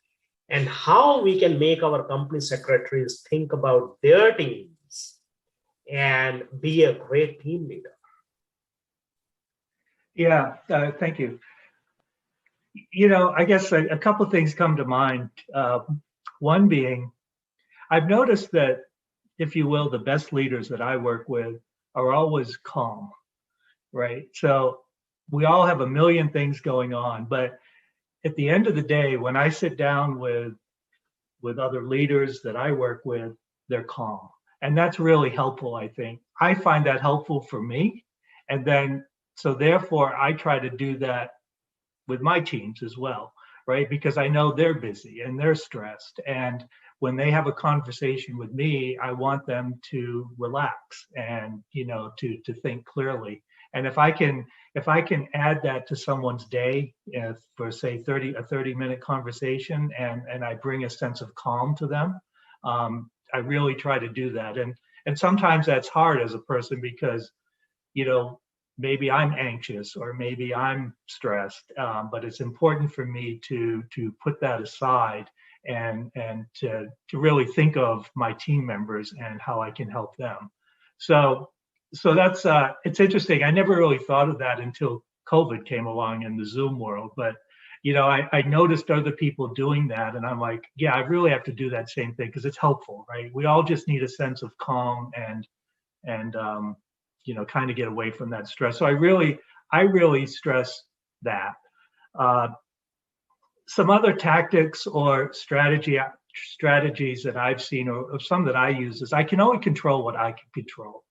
and how we can make our company secretaries think about their teams and be a great team leader? Yeah, thank you. I guess a couple of things come to mind. One being, I've noticed that, if you will, the best leaders that I work with are always calm, right? So we all have a million things going on, but at the end of the day, when I sit down with other leaders that I work with, they're calm. And that's really helpful, I think. I find that helpful for me. And then, so therefore, I try to do that with my teams as well, right? Because I know they're busy and they're stressed. And when they have a conversation with me, I want them to relax and, to think clearly. And if I can add that to someone's day, for say a 30-minute conversation, and I bring a sense of calm to them, I really try to do that. And sometimes that's hard as a person because, maybe I'm anxious or maybe I'm stressed, but it's important for me to put that aside and to really think of my team members and how I can help them. So that's it's interesting. I never really thought of that until COVID came along in the Zoom world, but I noticed other people doing that, and I'm like, yeah, I really have to do that same thing because it's helpful, right? We all just need a sense of calm and kind of get away from that stress. So I really stress that. Some other tactics or strategies that I've seen, or some that I use, is I can only control what I can control,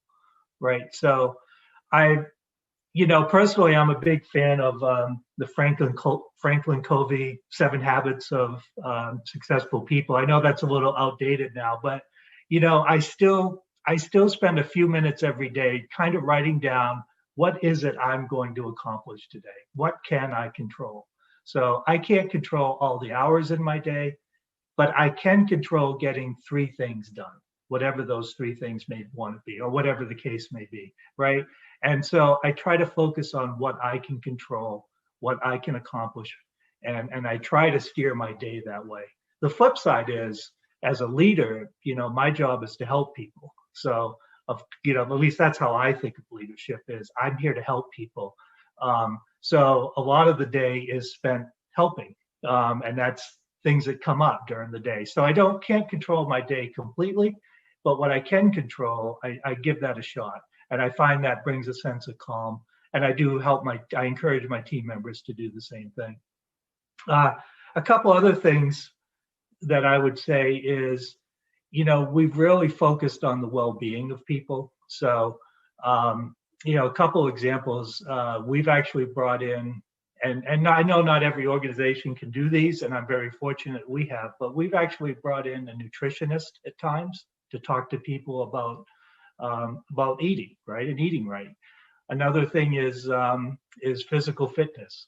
right? So personally, I'm a big fan of the Franklin Covey 7 Habits of Successful People. I know that's a little outdated now, but I still spend a few minutes every day kind of writing down, what is it I'm going to accomplish today? What can I control? So I can't control all the hours in my day, but I can control getting 3 things done, whatever those 3 things may want to be, or whatever the case may be, right? And so I try to focus on what I can control, what I can accomplish, and I try to steer my day that way. The flip side is, as a leader, my job is to help people. So, at least that's how I think of leadership is. I'm here to help people. So a lot of the day is spent helping, and that's things that come up during the day. So I can't control my day completely, but what I can control, I give that a shot. And I find that brings a sense of calm. And I do I encourage my team members to do the same thing. A couple other things that I would say is, we've really focused on the well-being of people. So, a couple examples, we've actually brought in, and I know not every organization can do these, and I'm very fortunate we have, but we've actually brought in a nutritionist at times to talk to people about eating, right, and eating right. Another thing is physical fitness.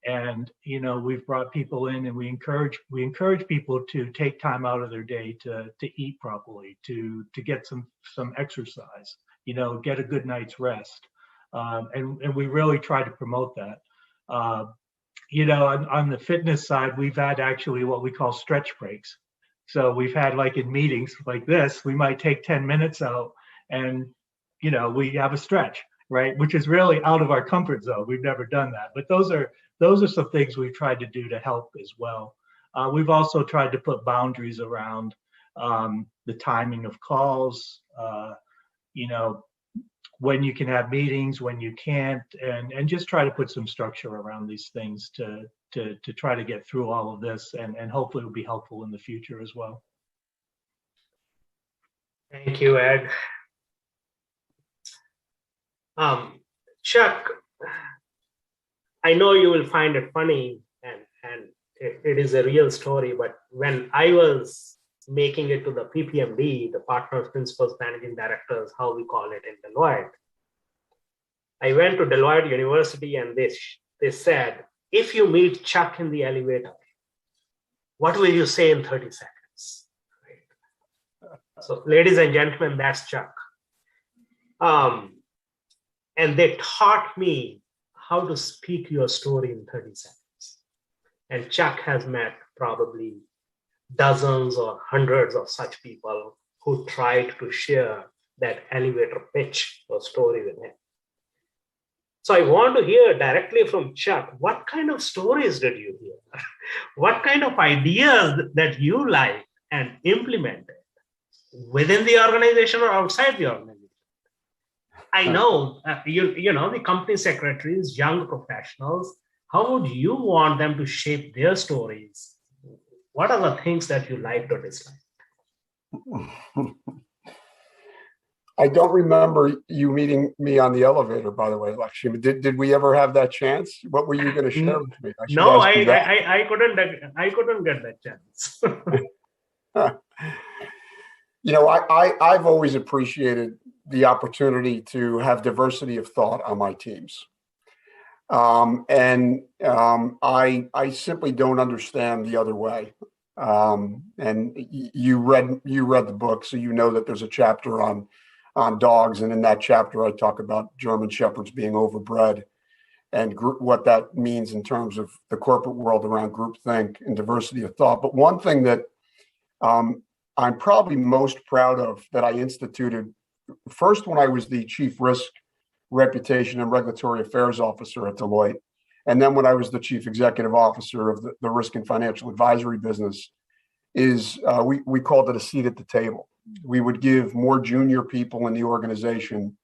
And we've brought people in, and we encourage people to take time out of their day to eat properly, to get some exercise, get a good night's rest, and we really try to promote that. On the fitness side, we've had actually what we call stretch breaks. So we've had, like in meetings like this, we might take 10 minutes out and, we have a stretch, right? Which is really out of our comfort zone. We've never done that. But those are some things we've tried to do to help as well. We've also tried to put boundaries around the timing of calls, when you can have meetings, when you can't, and just try to put some structure around these things to try to get through all of this, and hopefully it'll be helpful in the future as well. Thank you, Ed. Chuck, I know you will find it funny, and it is a real story, but when I was making it to the PPMD, the Partners, Principals, Managing Directors, how we call it in Deloitte, I went to Deloitte University, and they said, if you meet Chuck in the elevator, what will you say in 30 seconds? Right. So, ladies and gentlemen, that's Chuck. And they taught me how to speak your story in 30 seconds. And Chuck has met probably dozens or hundreds of such people who tried to share that elevator pitch or story with him. So I want to hear directly from Chuck, what kind of stories did you hear? What kind of ideas that you like and implemented within the organization or outside the organization? I know, the company secretaries, young professionals, how would you want them to shape their stories? What are the things that you like or dislike? I don't remember you meeting me on the elevator, by the way, Lakshmi. Did we ever have that chance? What were you going to share with me? No, I couldn't get that chance. I've always appreciated the opportunity to have diversity of thought on my teams. I simply don't understand the other way. And you read the book, so you know that there's a chapter on dogs, and in that chapter I talk about German Shepherds being overbred and what that means in terms of the corporate world around groupthink and diversity of thought. But one thing that I'm probably most proud of that I instituted first when I was the Chief Risk, Reputation, and Regulatory Affairs Officer at Deloitte, and then when I was the Chief Executive Officer of the Risk and Financial Advisory business, is we called it a seat at the table. We would give more junior people in the organization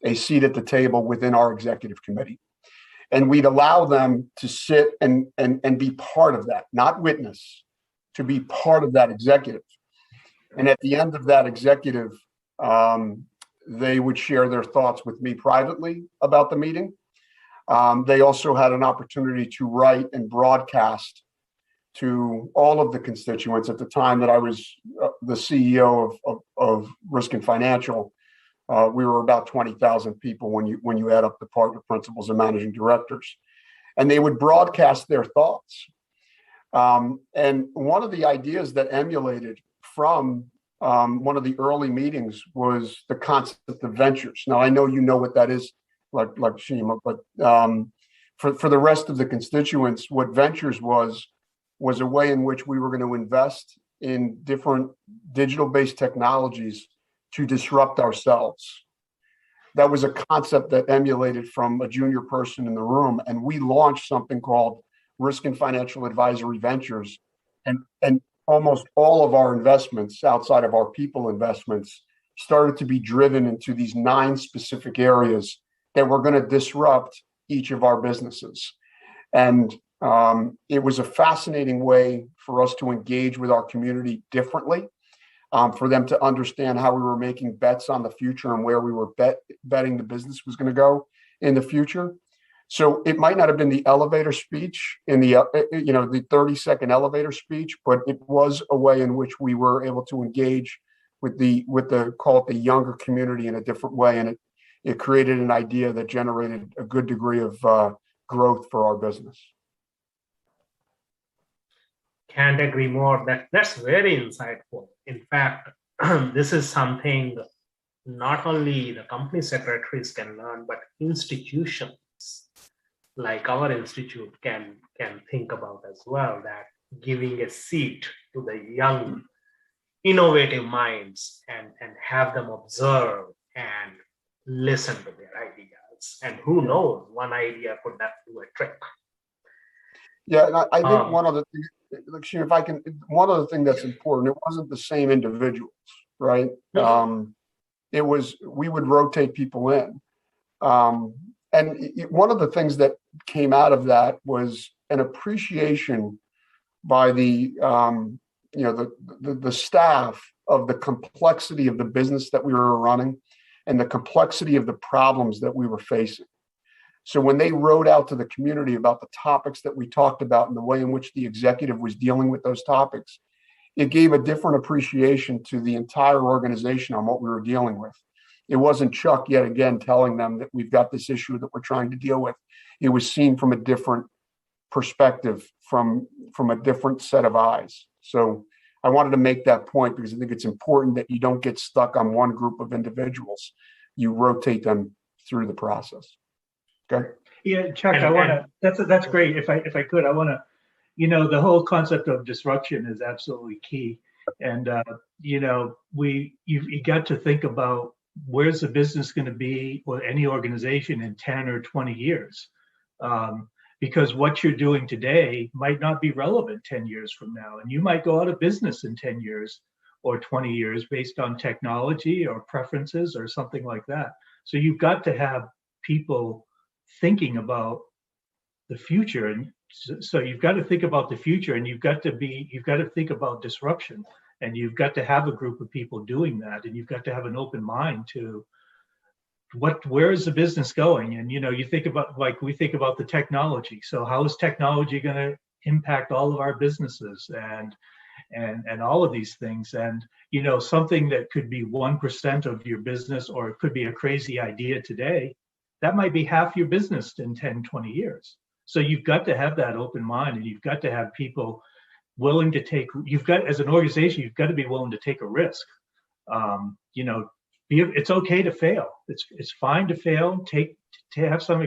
a seat at the table within our executive committee. And we'd allow them to sit and be part of that, not witness, to be part of that executive. And at the end of that executive, they would share their thoughts with me privately about the meeting. They also had an opportunity to write and broadcast to all of the constituents. At the time that I was the CEO of Risk and Financial, we were about 20,000 people when you add up the partner principals and managing directors, and they would broadcast their thoughts. And one of the ideas that emulated from one of the early meetings was the concept of ventures. Now, I know you know what that is, like Shima, but for the rest of the constituents, what ventures was a way in which we were going to invest in different digital-based technologies to disrupt ourselves. That was a concept that emulated from a junior person in the room, and we launched something called Risk and Financial Advisory Ventures, and almost all of our investments outside of our people investments started to be driven into these 9 specific areas that were going to disrupt each of our businesses. And it was a fascinating way for us to engage with our community differently, for them to understand how we were making bets on the future and where we were betting the business was going to go in the future. So it might not have been the elevator speech in the 30-second elevator speech, but it was a way in which we were able to engage with the call it the younger community in a different way, and it created an idea that generated a good degree of growth for our business. Can't agree more. That's very insightful. In fact, this is something not only the company secretaries can learn, but institutions like our institute can think about as well, that giving a seat to the young innovative minds and have them observe and listen to their ideas. And who knows, one idea could do a trick. Yeah, and I think one other thing, like, Shane, if I can, one other thing that's important, it wasn't the same individuals, right? It was, we would rotate people in. One of the things that came out of that was an appreciation by the staff of the complexity of the business that we were running and the complexity of the problems that we were facing. So when they wrote out to the community about the topics that we talked about and the way in which the executive was dealing with those topics, it gave a different appreciation to the entire organization on what we were dealing with. It wasn't Chuck yet again telling them that we've got this issue that we're trying to deal with. It was seen from a different perspective, from a different set of eyes. So I wanted to make that point because I think it's important that you don't get stuck on one group of individuals. You rotate them through the process. Okay. Yeah, Chuck, I want to. That's great. If I could, I want to. The whole concept of disruption is absolutely key, and you got to think about where's the business going to be, or any organization, in 10 or 20 years, because what you're doing today might not be relevant 10 years from now, and you might go out of business in 10 years or 20 years based on technology or preferences or something like that. So you've got to have people thinking about the future, and so you've got to think about the future, and you've got to think about disruption, and you've got to have a group of people doing that, and you've got to have an open mind to where is the business going. And you think about, like, we think about the technology. So how is technology going to impact all of our businesses and all of these things? And something that could be 1% of your business, or it could be a crazy idea today, that might be half your business in 10, 20 years. So you've got to have that open mind, and you've got to have people willing to take, as an organization, you've got to be willing to take a risk. It's okay to fail. It's fine to fail, to have some,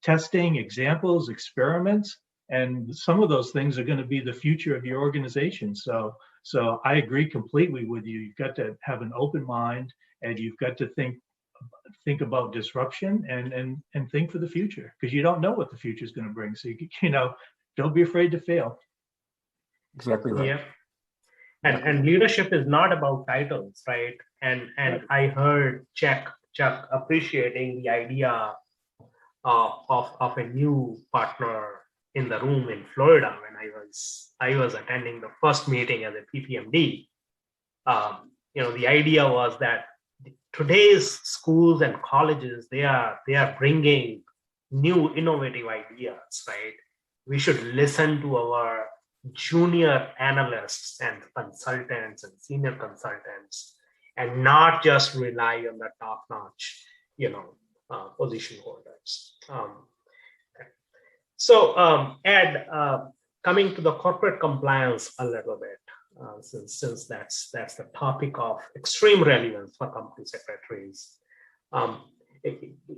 testing, examples, experiments, and some of those things are going to be the future of your organization. So I agree completely with you. You've got to have an open mind, and you've got to think about disruption and think for the future, because you don't know what the future is going to bring. So don't be afraid to fail. Exactly right. Yeah. And leadership is not about titles, right? And Right. I heard Chuck appreciating the idea of a new partner in the room in Florida when I was attending the first meeting as a PPMD. The idea was that today's schools and colleges, they are bringing new innovative ideas, right? We should listen to our junior analysts and consultants and senior consultants, and not just rely on the top-notch, position holders. Ed, coming to the corporate compliance a little bit, since that's the topic of extreme relevance for company secretaries.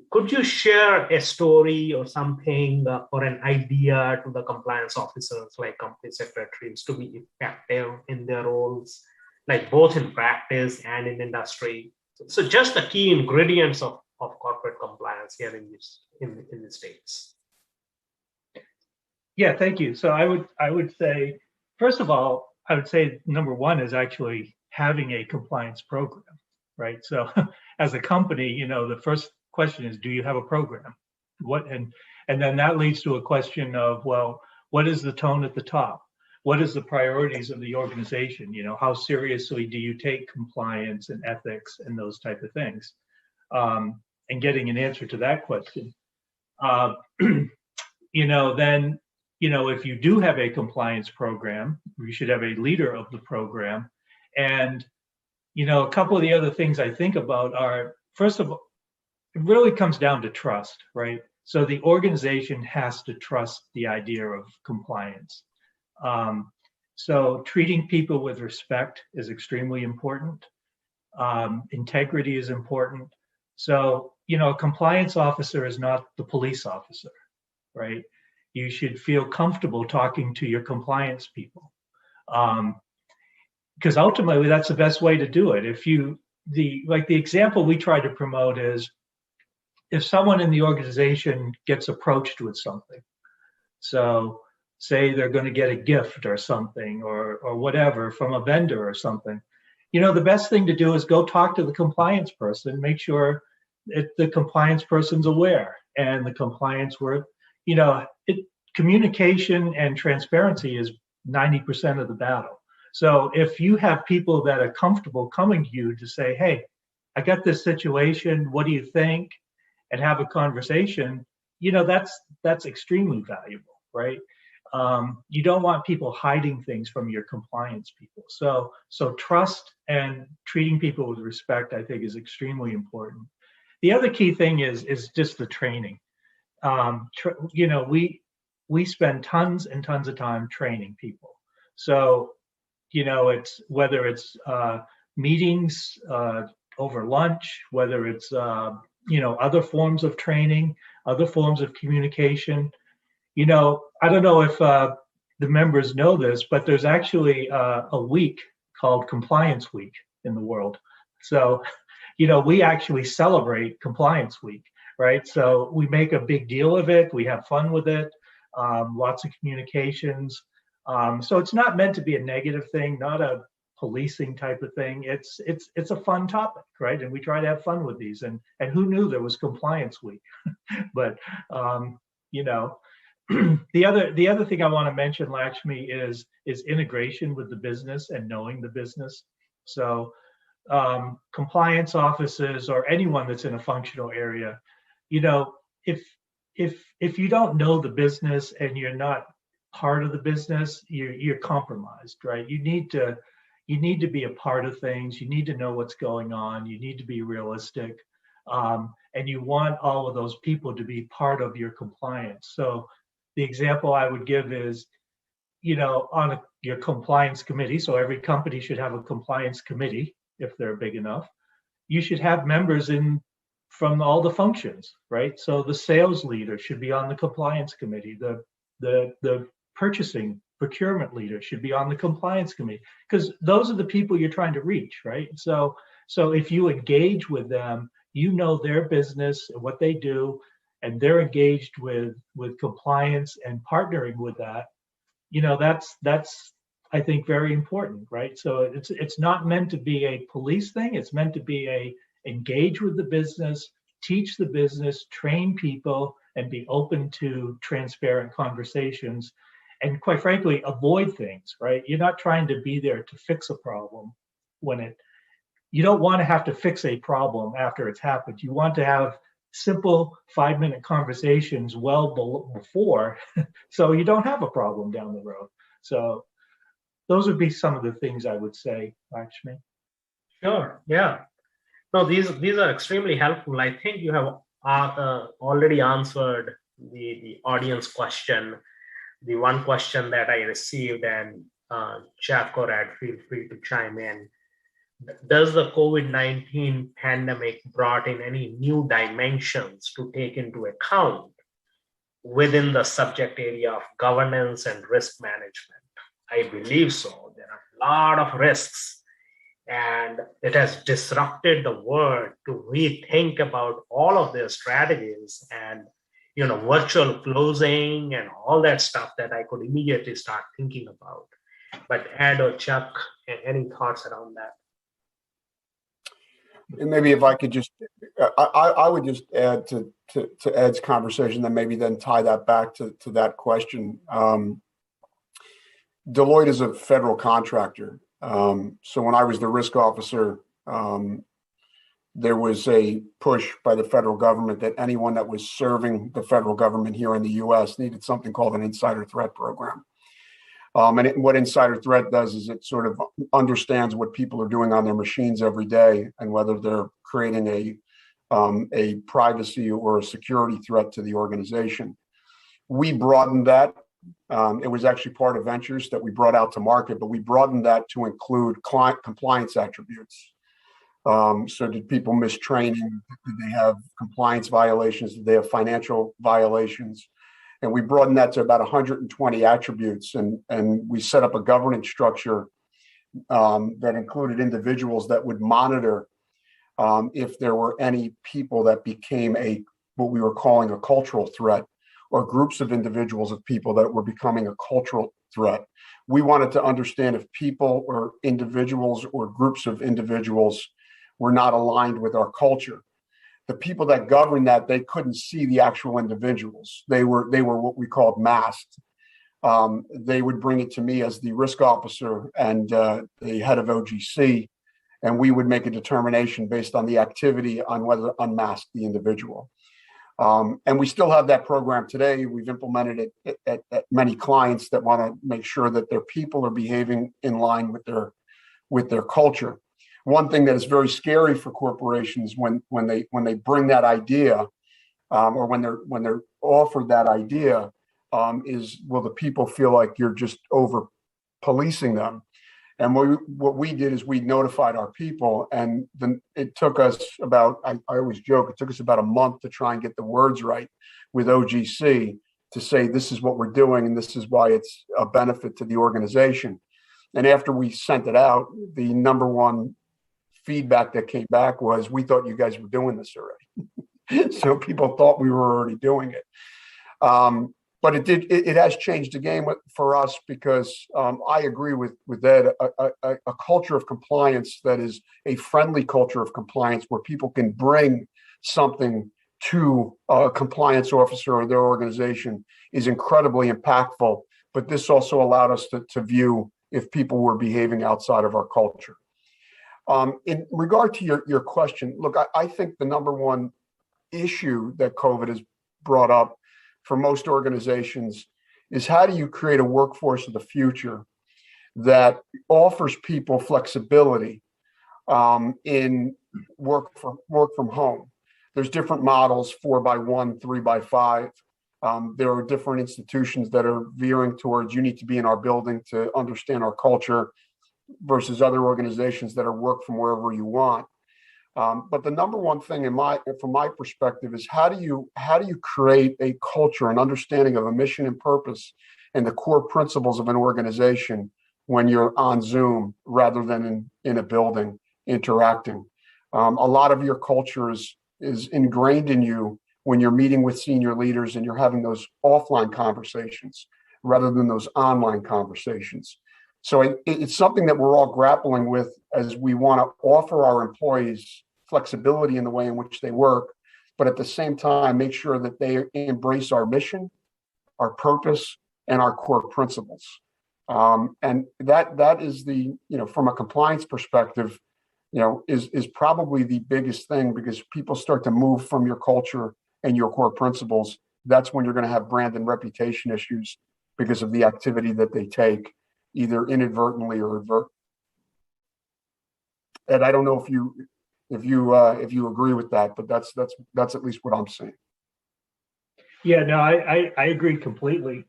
Could you share a story or something or an idea to the compliance officers, like company secretaries, to be effective in their roles, like both in practice and in industry? So just the key ingredients of corporate compliance here in the States. Yeah, thank you. So I would say, first of all, I would say number one is actually having a compliance program, right? So as a company, the first question is, do you have a program? And then that leads to a question of, well, what is the tone at the top? What is the priorities of the organization? How seriously do you take compliance and ethics and those type of things? And getting an answer to that question. Then, if you do have a compliance program, you should have a leader of the program. And, a couple of the other things I think about are, first of all, it really comes down to trust, right? So the organization has to trust the idea of compliance. So treating people with respect is extremely important. Integrity is important. So, a compliance officer is not the police officer, right? You should feel comfortable talking to your compliance people. because ultimately that's the best way to do it. If you, the example we try to promote is, if someone in the organization gets approached with something, so say they're going to get a gift or something or whatever from a vendor or something, the best thing to do is go talk to the compliance person, make sure that the compliance person's aware, and the compliance work, communication and transparency is 90% of the battle. So if you have people that are comfortable coming to you to say, hey, I got this situation, what do you think? And have a conversation, that's extremely valuable, right? You don't want people hiding things from your compliance people. So trust and treating people with respect, I think, is extremely important. The other key thing is just the training. We spend tons and tons of time training people. So, it's whether it's meetings over lunch, whether it's other forms of training, other forms of communication. I don't know if the members know this, but there's actually a week called Compliance Week in the world. So, we actually celebrate Compliance Week, right? So we make a big deal of it. We have fun with it. Lots of communications. So it's not meant to be a negative thing, not a policing type of thing. It's a fun topic, right? And we try to have fun with these. And who knew there was Compliance Week? But the other thing I want to mention, Lakshmi, is integration with the business and knowing the business. So compliance officers or anyone that's in a functional area, if you don't know the business and you're not part of the business, you're compromised, right? You need to be a part of things. You need to know what's going on. You need to be realistic. And you want all of those people to be part of your compliance. So the example I would give is, on your compliance committee, so every company should have a compliance committee if they're big enough. You should have members from all the functions, right? So the sales leader should be on the compliance committee. The purchasing procurement leader should be on the compliance committee, because those are the people you're trying to reach, right? So if you engage with them, their business and what they do, and they're engaged with compliance and partnering with that, that's I think very important, right? So it's not meant to be a police thing. It's meant to be engage with the business, teach the business, train people, and be open to transparent conversations. And quite frankly, avoid things, right? You're not trying to be there to fix a problem you don't want to have to fix a problem after it's happened. You want to have simple 5-minute conversations before, so you don't have a problem down the road. So those would be some of the things I would say, Lakshmi. Sure. Yeah. No, these are extremely helpful. I think you have already answered the audience question. The one question that I received, and Chuck or Ed, feel free to chime in. Does the COVID-19 pandemic brought in any new dimensions to take into account within the subject area of governance and risk management? I believe so. There are a lot of risks, and it has disrupted the world to rethink about all of their strategies and virtual closing and all that stuff that I could immediately start thinking about. But Ed or Chuck, any thoughts around that? And maybe if I could just, I would just add to Ed's conversation, then tie that back to that question. Deloitte is a federal contractor. So when I was the risk officer, there was a push by the federal government that anyone that was serving the federal government here in the US needed something called an insider threat program. What insider threat does is it sort of understands what people are doing on their machines every day and whether they're creating a privacy or a security threat to the organization. We broadened that. It was actually part of ventures that we brought out to market, but we broadened that to include client compliance attributes. So did people miss training? Did they have compliance violations? Did they have financial violations? And we broadened that to about 120 attributes. And we set up a governance structure that included individuals that would monitor if there were any people that became what we were calling a cultural threat, or groups of individuals of people that were becoming a cultural threat. We wanted to understand if people or individuals or groups of individuals were not aligned with our culture. The people that governed that, they couldn't see the actual individuals. They were what we called masked. They would bring it to me as the risk officer and the head of OGC, and we would make a determination based on the activity on whether to unmask the individual. And we still have that program today. We've implemented it at many clients that want to make sure that their people are behaving in line with their culture. One thing that is very scary for corporations when they bring that idea, or when they're offered that idea, is, will the people feel like you're just over policing them? And what we did is we notified our people, and then it took us about, I always joke, it took us about a month to try and get the words right with OGC to say, this is what we're doing and this is why it's a benefit to the organization. And after we sent it out, the number one feedback that came back was, we thought you guys were doing this already. So people thought we were already doing it. But it has changed the game for us, because I agree with Ed, a culture of compliance that is a friendly culture of compliance, where people can bring something to a compliance officer or their organization, is incredibly impactful. But this also allowed us to view if people were behaving outside of our culture. In regard to your question, look, I think the number one issue that COVID has brought up for most organizations is, how do you create a workforce of the future that offers people flexibility in work from home? There's different models, 4x1, 3x5. There are different institutions that are veering towards, you need to be in our building to understand our culture, versus other organizations that are work from wherever you want. But the number one thing from my perspective is, how do you create a culture, an understanding of a mission and purpose and the core principles of an organization when you're on Zoom rather than in a building interacting? A lot of your culture is ingrained in you when you're meeting with senior leaders and you're having those offline conversations rather than those online conversations. So it's something that we're all grappling with, as we want to offer our employees flexibility in the way in which they work, but at the same time, make sure that they embrace our mission, our purpose, and our core principles. And that is from a compliance perspective, is probably the biggest thing, because people start to move from your culture and your core principles. That's when you're going to have brand and reputation issues because of the activity that they take, either inadvertently or advertently. And I don't know if you agree with that, but that's at least what I'm saying. Yeah, no, I agree completely.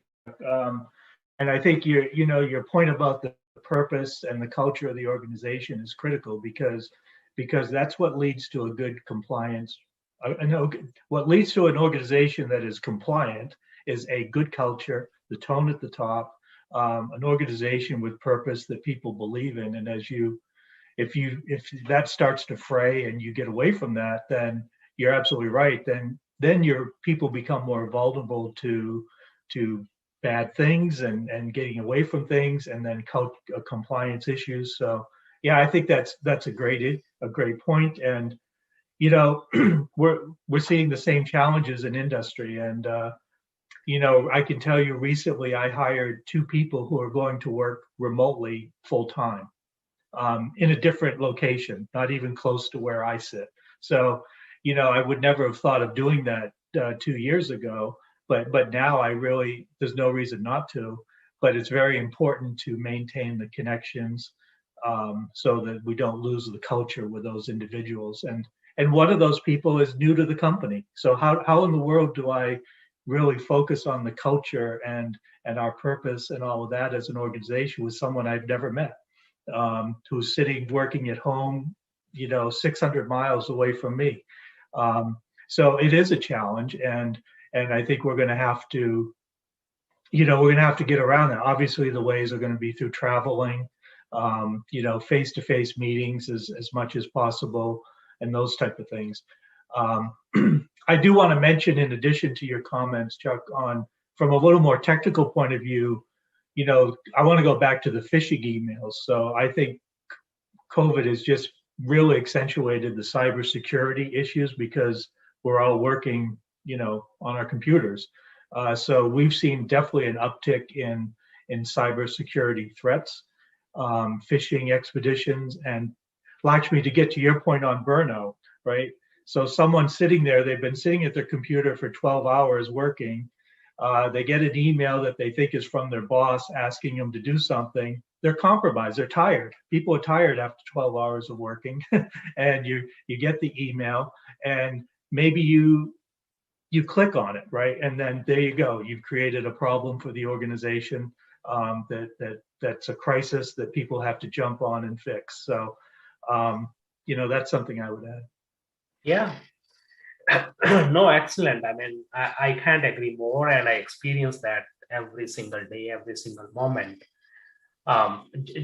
And I think your point about the purpose and the culture of the organization is critical, because that's what leads to a good compliance. What leads to an organization that is compliant is a good culture, the tone at the top, an organization with purpose that people believe in. And if that starts to fray and you get away from that, then you're absolutely right. Then your people become more vulnerable to bad things and getting away from things, and then compliance issues. So yeah, I think that's a great point. And we're seeing the same challenges in industry. And I can tell you, recently I hired 2 people who are going to work remotely full time in a different location, not even close to where I sit. So, I would never have thought of doing that 2 years ago, but now there's no reason not to. But it's very important to maintain the connections so that we don't lose the culture with those individuals. And one of those people is new to the company. So how in the world do I really focus on the culture and our purpose and all of that as an organization with someone I've never met, who's working at home, 600 miles away from me. So it is a challenge, and I think we're going to have to, get around that. Obviously, the ways are going to be through traveling, face-to-face meetings as much as possible, and those type of things. I do want to mention, in addition to your comments, Chuck, from a little more technical point of view, I want to go back to the phishing emails. So I think COVID has just really accentuated the cybersecurity issues because we're all working, on our computers. So we've seen definitely an uptick in cybersecurity threats, phishing expeditions, and Lakshmi, to get to your point on burnout, right? So someone sitting there, they've been sitting at their computer for 12 hours working. They get an email that they think is from their boss asking them to do something. They're compromised. They're tired. People are tired after 12 hours of working, and you get the email, and maybe you click on it, right? And then there you go. You've created a problem for the organization that's a crisis that people have to jump on and fix. So, that's something I would add. Yeah. No, excellent. I mean, I can't agree more, and I experience that every single day, every single moment.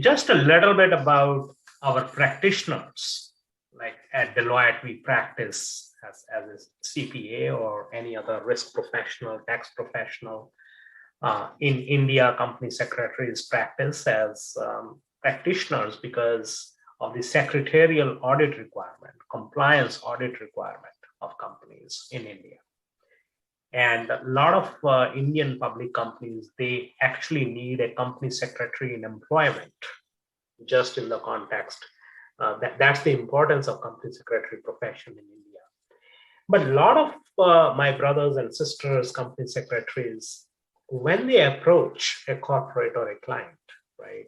Just a little bit about our practitioners. Like at Deloitte, we practice as a CPA or any other risk professional, tax professional. In India, company secretaries practice as practitioners because of the secretarial audit requirement, compliance audit requirement of companies in India. And a lot of Indian public companies, they actually need a company secretary in employment, just in the context. That's the importance of company secretary profession in India. But a lot of my brothers and sisters, company secretaries, when they approach a corporate or a client, right,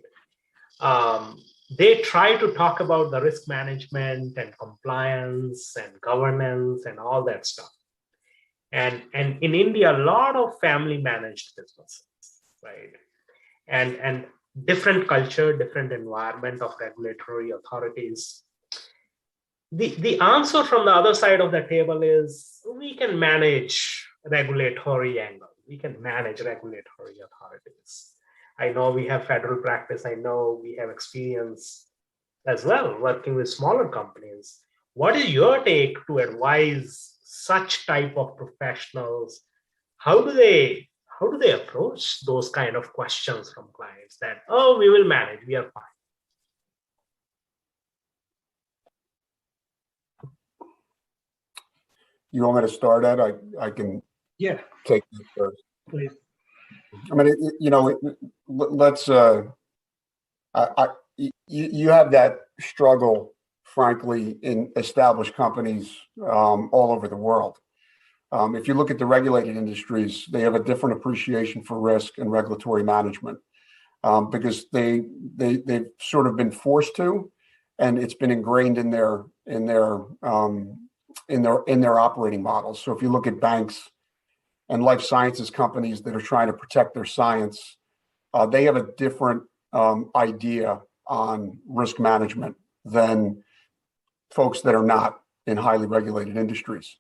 they try to talk about the risk management and compliance and governance and all that stuff. And in India, a lot of family managed businesses, right? And different culture, different environment of regulatory authorities. The answer from the other side of the table is we can manage regulatory angle. We can manage regulatory authorities. I know we have federal practice. I know we have experience as well working with smaller companies. What is your take to advise such type of professionals? How do they approach those kind of questions from clients that, oh, we will manage, we are fine? You want me to start, Ed? I can take this first. Please. I mean, let's. You have that struggle, frankly, in established companies all over the world. If you look at the regulated industries, they have a different appreciation for risk and regulatory management because they've sort of been forced to, and it's been ingrained in their operating models. So if you look at banks and life sciences companies that are trying to protect their science, they have a different idea on risk management than folks that are not in highly regulated industries.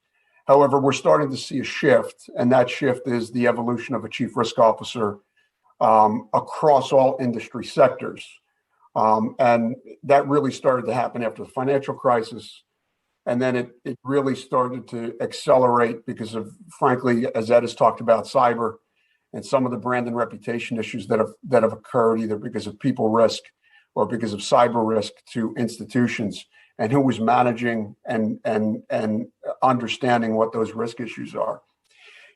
However, we're starting to see a shift, and that shift is the evolution of a chief risk officer across all industry sectors. And that really started to happen after the financial crisis. And then it really started to accelerate because of, frankly, as Ed has talked about, cyber and some of the brand and reputation issues that have occurred either because of people risk or because of cyber risk to institutions, and who was managing and understanding what those risk issues are.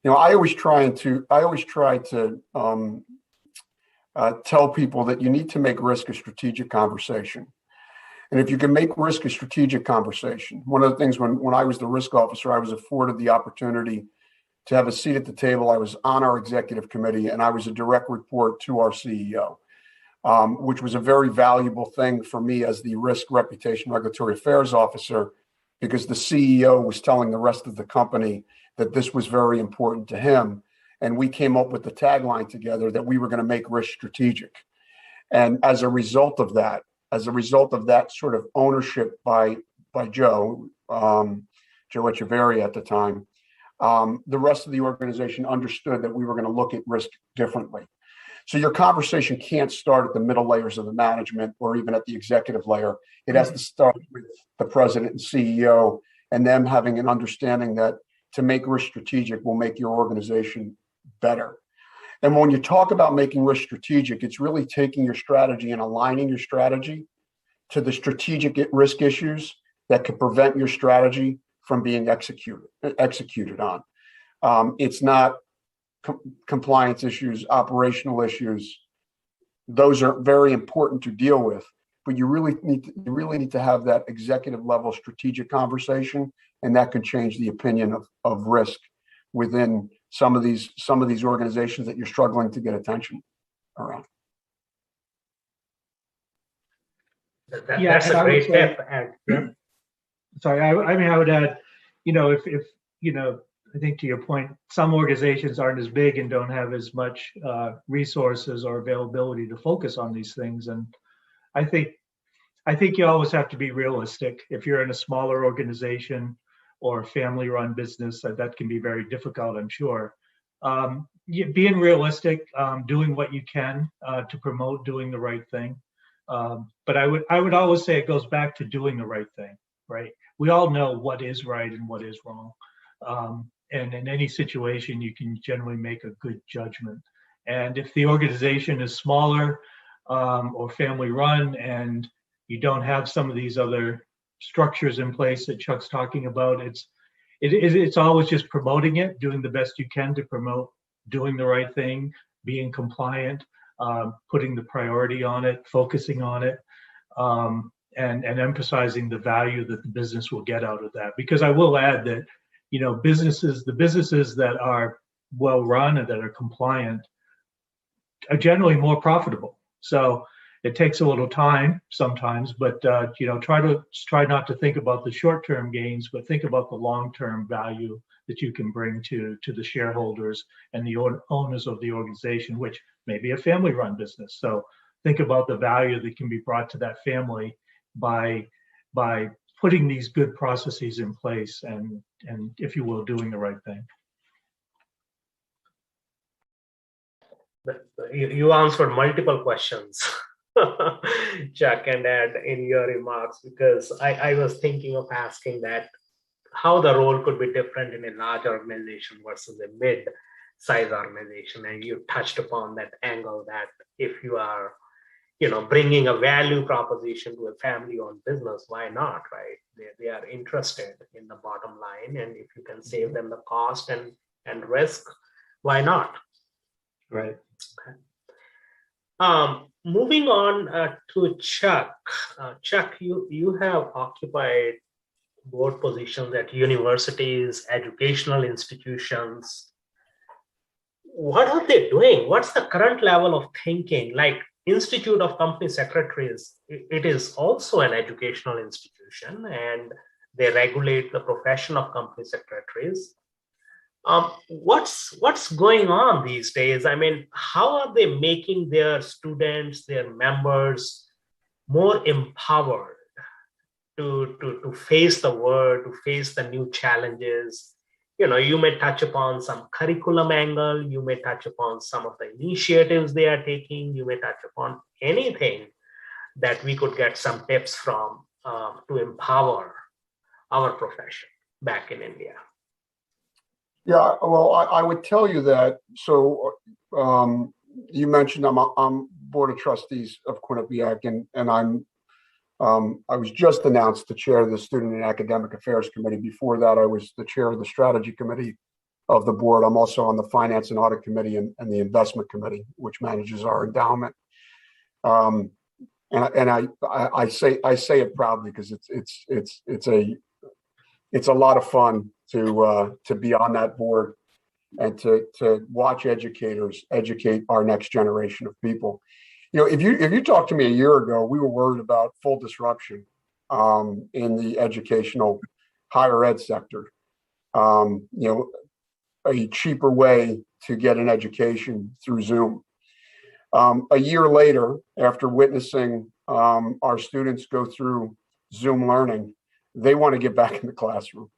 I always try to tell people that you need to make risk a strategic conversation. And if you can make risk a strategic conversation, one of the things when I was the risk officer, I was afforded the opportunity to have a seat at the table. I was on our executive committee, and I was a direct report to our CEO, which was a very valuable thing for me as the risk, reputation, regulatory affairs officer, because the CEO was telling the rest of the company that this was very important to him. And we came up with the tagline together that we were going to make risk strategic. And as a result of that sort of ownership by Joe Echeverria at the time, the rest of the organization understood that we were going to look at risk differently. So your conversation can't start at the middle layers of the management or even at the executive layer. It has to start with the president and CEO and them having an understanding that to make risk strategic will make your organization better. And when you talk about making risk strategic, it's really taking your strategy and aligning your strategy to the strategic risk issues that could prevent your strategy from being executed on. It's not compliance issues, operational issues. Those are very important to deal with, but you really need to have that executive level strategic conversation, and that can change the opinion of risk within some of these organizations that you're struggling to get attention around. That's a great tip. And Sorry, I would add, if I think to your point, some organizations aren't as big and don't have as much resources or availability to focus on these things. And I think you always have to be realistic. If you're in a smaller organization or family-run business, that can be very difficult, I'm sure. Being realistic, doing what you can to promote doing the right thing. But I would always say it goes back to doing the right thing, right? We all know what is right and what is wrong. And in any situation, you can generally make a good judgment. And if the organization is smaller or family-run, and you don't have some of these other structures in place that Chuck's talking about, it's always just promoting it, doing the best you can to promote doing the right thing, being compliant, putting the priority on it, focusing on it, and emphasizing the value that the business will get out of that. Because I will add that, the businesses that are well run and that are compliant are generally more profitable. So it takes a little time sometimes, but try not to think about the short-term gains, but think about the long-term value that you can bring to the shareholders and the owners of the organization, which may be a family-run business. So think about the value that can be brought to that family by putting these good processes in place and if you will, doing the right thing. You answered multiple questions, Chuck and Ed, in your remarks, because I was thinking of asking that how the role could be different in a large organization versus a mid-size organization. And you touched upon that angle that if you are bringing a value proposition to a family-owned business, why not, right? They are interested in the bottom line, and if you can save them the cost and risk, why not? Right. Okay. Moving on to Chuck. Chuck, you have occupied board positions at universities, educational institutions. What are they doing? What's the current level of thinking? Like Institute of Company Secretaries, it is also an educational institution, and they regulate the profession of company secretaries. What's going on these days? I mean, how are they making their students, their members, more empowered to face the world, to face the new challenges? You may touch upon some curriculum angle, you may touch upon some of the initiatives they are taking, you may touch upon anything that we could get some tips from to empower our profession back in India. Yeah, well, I would tell you that. So you mentioned I'm board of trustees of Quinnipiac, and I was just announced to chair the Student and Academic Affairs Committee. Before that, I was the chair of the Strategy Committee of the board. I'm also on the Finance and Audit Committee and the Investment Committee, which manages our endowment. And I say it proudly because it's a lot of fun to be on that board and to watch educators educate our next generation of people. If you talked to me a year ago, we were worried about full disruption in the educational higher ed sector. A cheaper way to get an education through Zoom. A year later, after witnessing our students go through Zoom learning, they want to get back in the classroom.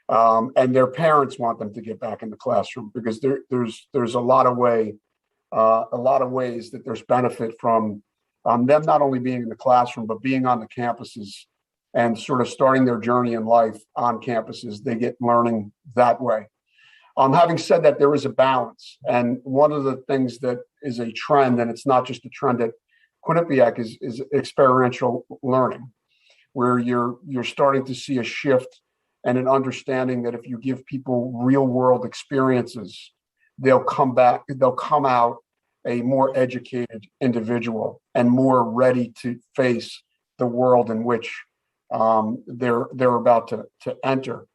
And their parents want them to get back in the classroom because there's a lot of way a lot of ways that there's benefit from them not only being in the classroom, but being on the campuses and sort of starting their journey in life on campuses. They get learning that way. Having said that, there is a balance. And one of the things that is a trend, and it's not just a trend at Quinnipiac, is experiential learning, where you're starting to see a shift and an understanding that if you give people real world experiences, they'll come out a more educated individual and more ready to face the world in which they're about to enter.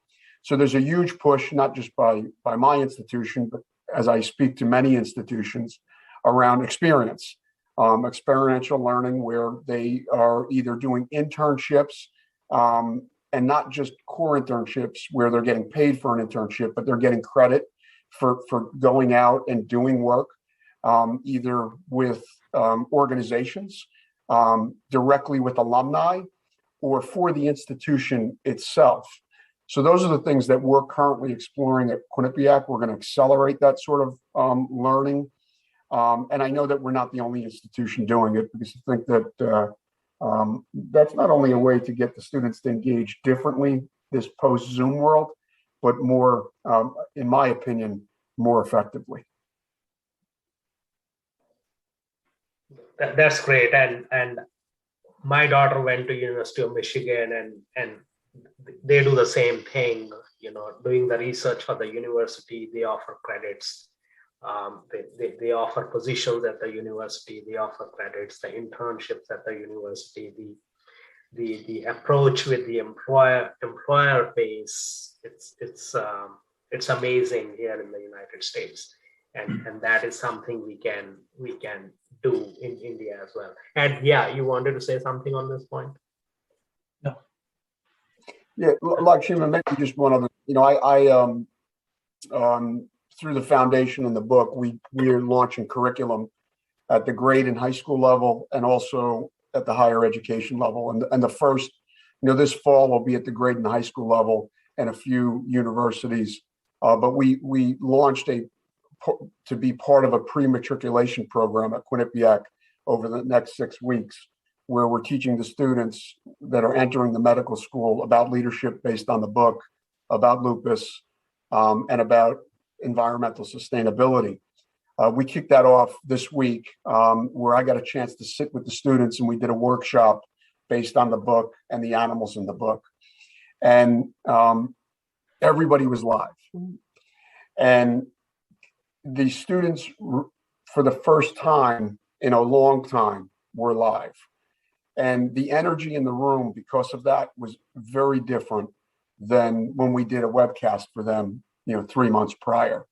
So there's a huge push, not just by my institution, but as I speak to many institutions, around experiential learning, where they are either doing internships and not just core internships where they're getting paid for an internship, but they're getting credit for going out and doing work, either with organizations, directly with alumni, or for the institution itself. So those are the things that we're currently exploring at Quinnipiac. We're going to accelerate that sort of learning. And I know that we're not the only institution doing it, because I think that that's not only a way to get the students to engage differently this post-Zoom world, but more, in my opinion, more effectively. That's great. And my daughter went to University of Michigan, and they do the same thing, doing the research for the university. They offer credits. They offer positions at the university. They offer credits, the internships at the university, the approach with the employer base. It's amazing here in the United States. And that is something we can do in India as well. And yeah, you wanted to say something on this point? No. Yeah, Lakshmi, maybe just one other. Through the foundation and the book, we are launching curriculum at the grade and high school level, and also at the higher education level. And the first, this fall will be at the grade and high school level and a few universities. But we launched to be part of a pre-matriculation program at Quinnipiac over the next 6 weeks, where we're teaching the students that are entering the medical school about leadership based on the book, about lupus, and about environmental sustainability. We kicked that off this week, where I got a chance to sit with the students, and we did a workshop based on the book and the animals in the book. And everybody was live. And the students, for the first time in a long time, were live. And the energy in the room, because of that, was very different than when we did a webcast for them, 3 months prior.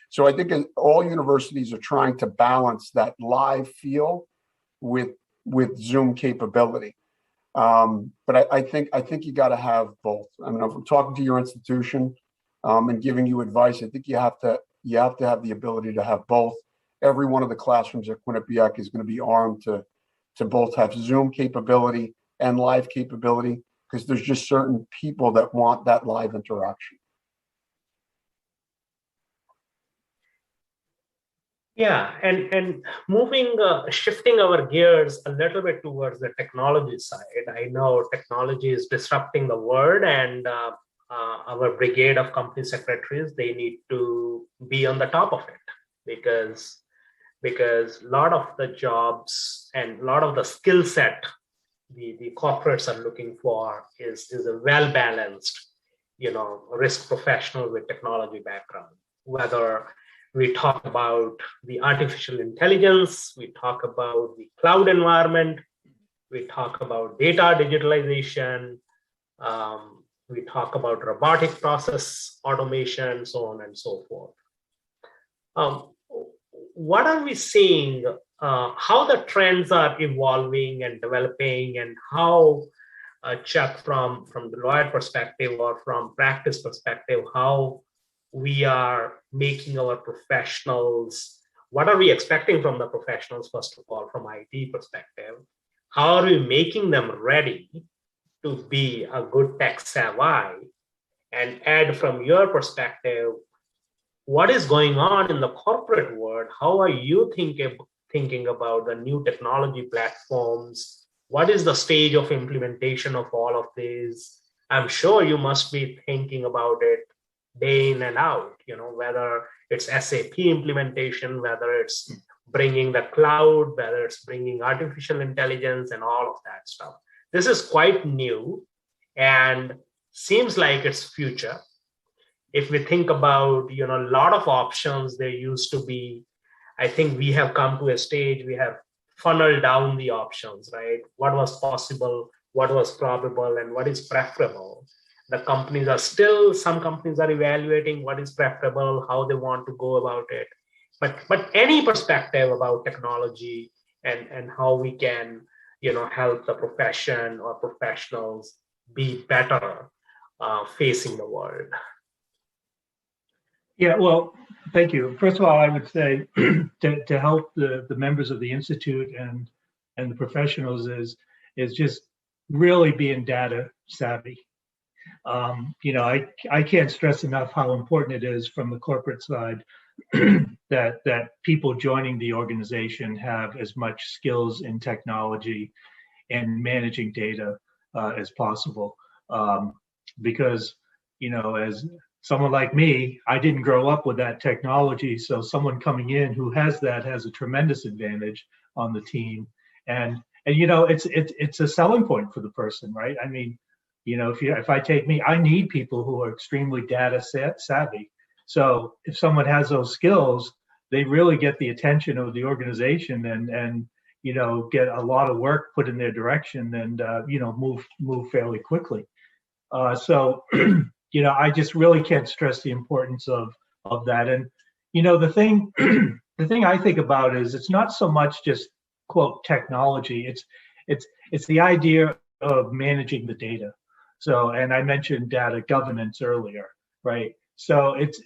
So I think all universities are trying to balance that live feel with Zoom capability. But I think you got to have both. I mean, if I'm talking to your institution and giving you advice, I think you have to have the ability to have both. Every one of the classrooms at Quinnipiac is going to be armed to both have Zoom capability and live capability, because there's just certain people that want that live interaction. Yeah, and shifting our gears a little bit towards the technology side. I know technology is disrupting the world, and our brigade of company secretaries, they need to be on the top of it, because a lot of the jobs and a lot of the skill set the corporates are looking for is a well-balanced, risk professional with technology background. Whether we talk about the artificial intelligence, we talk about the cloud environment, we talk about data digitalization, we talk about robotic process automation, so on and so forth. What are we seeing, how the trends are evolving and developing, and how, Chuck, from the lawyer perspective or from practice perspective, how we are making our professionals, what are we expecting from the professionals, first of all, from IT perspective? How are we making them ready to be a good tech savvy? And Ed, from your perspective, what is going on in the corporate world? How are you thinking about the new technology platforms? What is the stage of implementation of all of these? I'm sure you must be thinking about it day in and out, whether it's SAP implementation, whether it's bringing the cloud, whether it's bringing artificial intelligence and all of that stuff. This is quite new and seems like it's future. If we think about, a lot of options there used to be, I think we have come to a stage, we have funneled down the options, right? What was possible, what was probable, and what is preferable. Some companies are evaluating what is preferable, how they want to go about it. But any perspective about technology and how we can, help the profession or professionals be better facing the world. Yeah, well, thank you. First of all, I would say to help the members of the Institute and the professionals is just really being data savvy. I can't stress enough how important it is from the corporate side that people joining the organization have as much skills in technology and managing data as possible. Because, as someone like me, I didn't grow up with that technology. So someone coming in who has that has a tremendous advantage on the team. And it's a selling point for the person, right? I mean, if I take me, I need people who are extremely data savvy. So if someone has those skills, they really get the attention of the organization and get a lot of work put in their direction and move fairly quickly. So I just really can't stress the importance of that. And the thing I think about is it's not so much just quote technology. It's the idea of managing the data. So, and I mentioned data governance earlier, right? So it's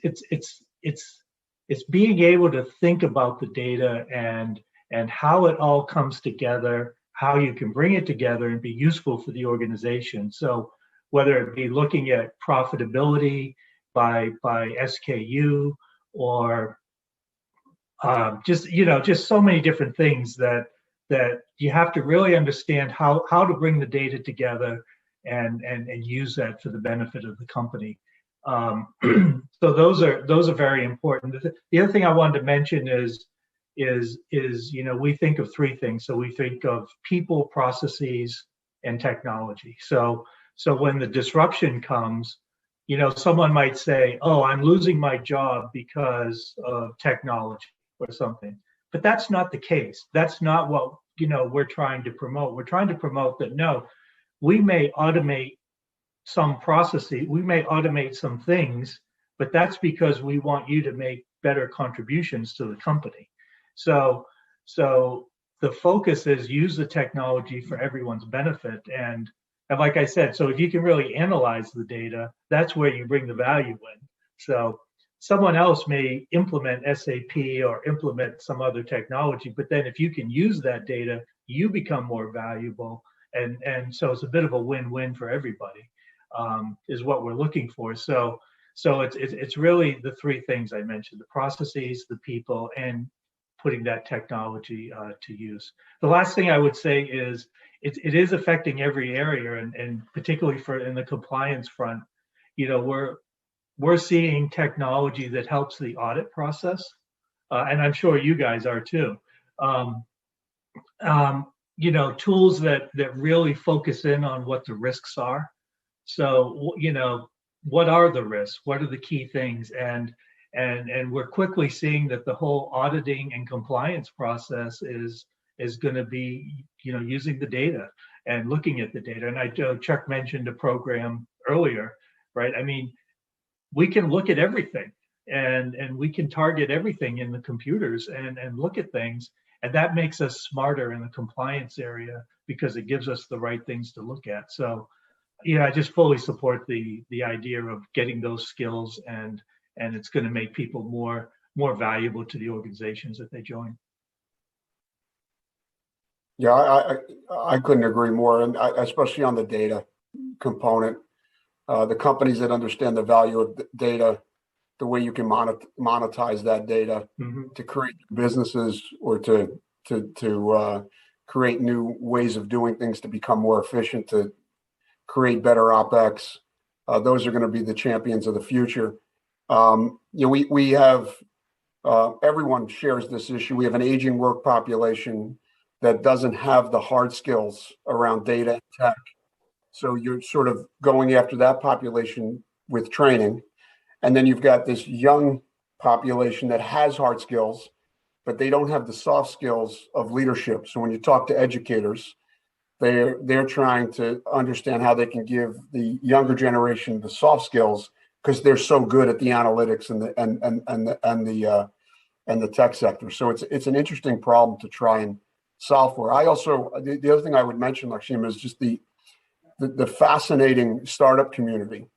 being able to think about the data and how it all comes together, how you can bring it together and be useful for the organization. So whether it be looking at profitability by SKU or just so many different things that you have to really understand how to bring the data together and use that for the benefit of the company. So those are very important. The other thing I wanted to mention is we think of three things. So we think of people, processes, and technology. So when the disruption comes, someone might say, "Oh, I'm losing my job because of technology or something," but that's not the case. That's not what we're trying to promote. We're trying to promote that no, we may automate some processes, we may automate some things, but that's because we want you to make better contributions to the company. So the focus is use the technology for everyone's benefit. And like I said, so if you can really analyze the data, that's where you bring the value in. So someone else may implement SAP or implement some other technology, but then if you can use that data, you become more valuable. And so it's a bit of a win-win for everybody, is what we're looking for. So it's really the three things I mentioned: the processes, the people, and putting that technology to use. The last thing I would say is it is affecting every area, and particularly in the compliance front. We're seeing technology that helps the audit process, and I'm sure you guys are too. Tools that really focus in on what the risks are. So what are the risks? What are the key things? And we're quickly seeing that the whole auditing and compliance process is going to be using the data and looking at the data. And I know Chuck mentioned a program earlier, right? I mean, we can look at everything and we can target everything in the computers and look at things, and that makes us smarter in the compliance area because it gives us the right things to look at. So I just fully support the idea of getting those skills, and it's going to make people more valuable to the organizations that they join. Yeah, I couldn't agree more, and especially on the data component. The companies that understand the value of data the way you can monetize that data to create businesses or to create new ways of doing things to become more efficient, to create better OpEx. Those are going to be the champions of the future. We have, everyone shares this issue. We have an aging work population that doesn't have the hard skills around data and tech. So you're sort of going after that population with training. And then you've got this young population that has hard skills, but they don't have the soft skills of leadership. So when you talk to educators, they're trying to understand how they can give the younger generation the soft skills because they're so good at the analytics and the tech sector. So it's an interesting problem to try and solve for. I also, the other thing I would mention, Lakshmi, is just the fascinating startup community.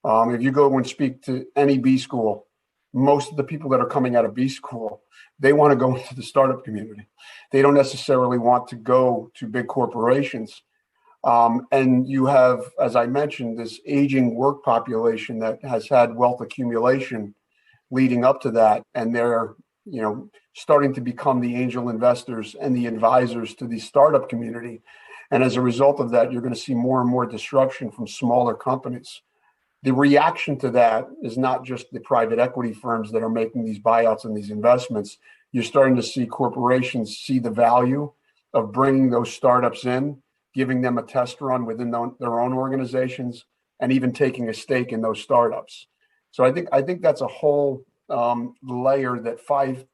If you go and speak to any B school, most of the people that are coming out of B school, they want to go into the startup community. They don't necessarily want to go to big corporations. And you have, as I mentioned, this aging work population that has had wealth accumulation leading up to that. And they're, starting to become the angel investors and the advisors to the startup community. And as a result of that, you're going to see more and more disruption from smaller companies. The reaction to that is not just the private equity firms that are making these buyouts and these investments. You're starting to see corporations see the value of bringing those startups in, giving them a test run within their own organizations, and even taking a stake in those startups. So I think that's a whole layer that 5-10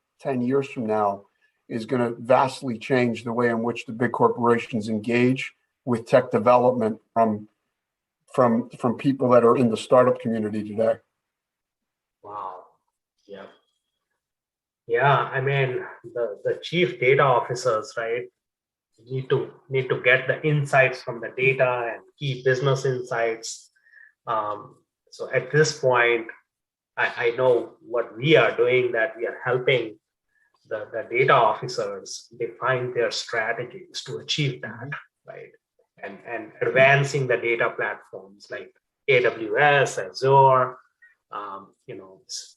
years from now is going to vastly change the way in which the big corporations engage with tech development from people that are in the startup community today. Wow. Yeah. Yeah. I mean, the chief data officers, right, need to get the insights from the data and key business insights. So at this point, I know what we are doing, that we are helping the data officers define their strategies to achieve that, right? And advancing the data platforms like AWS, Azure,